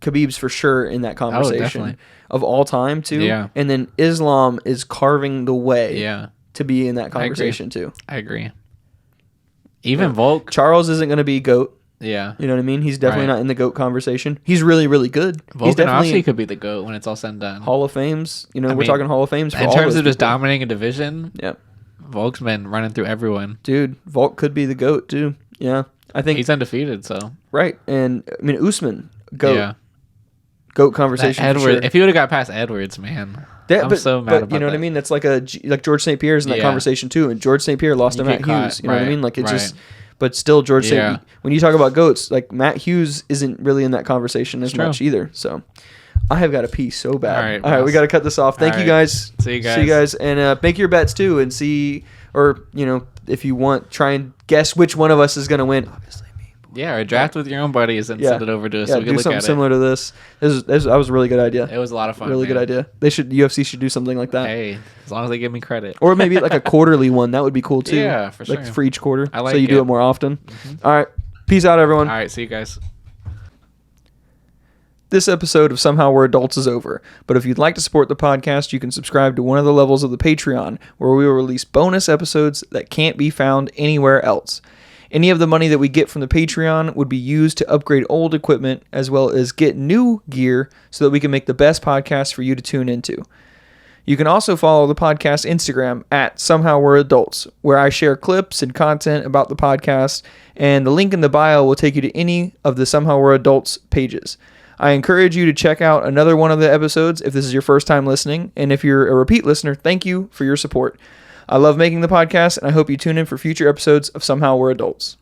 Khabib's for sure in that conversation of all time too. Yeah. And then Islam is carving the way to be in that I agree. conversation too. I agree. Even Volk. Charles isn't going to be GOAT. Yeah. You know what I mean? He's definitely not in the GOAT conversation. He's really, really good. He's Volkanovski could be the GOAT when it's all said and done. Hall of Fames. We're talking Hall of Fames for in all terms of those just people. dominating a division. Yep. Volk's been running through everyone. Dude, Volk could be the GOAT too. Yeah. I think he's undefeated, so. Right. And I mean, Usman, GOAT. Yeah. GOAT conversation. Edwards, for sure. if he would have got past Edwards, man. I'm so mad about that. You know what I mean? That's like George St. Pierre's in that conversation too. And George St. Pierre lost to Matt Hughes. You know what I mean? Like it's just. But still, George St. When you talk about GOATs, like Matt Hughes isn't really in that conversation as much either. So I have got to pee so bad. All right, we got to cut this off. Thank you guys. See you guys. And make your bets too and see, or, if you want, try and guess which one of us is going to win. Obviously me. Yeah, or draft with your own buddies and send it over to us so we can do look something at similar to this. That was a really good idea. It was a lot of fun. Really good idea. UFC should do something like that. Hey, as long as they give me credit. Or maybe like a quarterly one. That would be cool too. Yeah, for sure. Like for each quarter. I like so you do it more often. All right. Peace out, everyone. All right, see you guys. this episode of Somehow We're Adults is over. But if you'd like to support the podcast, you can subscribe to one of the levels of the Patreon, where we will release bonus episodes that can't be found anywhere else. Any of the money that we get from the Patreon would be used to upgrade old equipment, as well as get new gear so that we can make the best podcast for you to tune into. You can also follow the podcast Instagram at Somehow We're Adults, where I share clips and content about the podcast, and the link in the bio will take you to any of the Somehow We're Adults pages. I encourage you to check out another one of the episodes if this is your first time listening, and if you're a repeat listener, thank you for your support. I love making the podcast, and I hope you tune in for future episodes of Somehow We're Adults.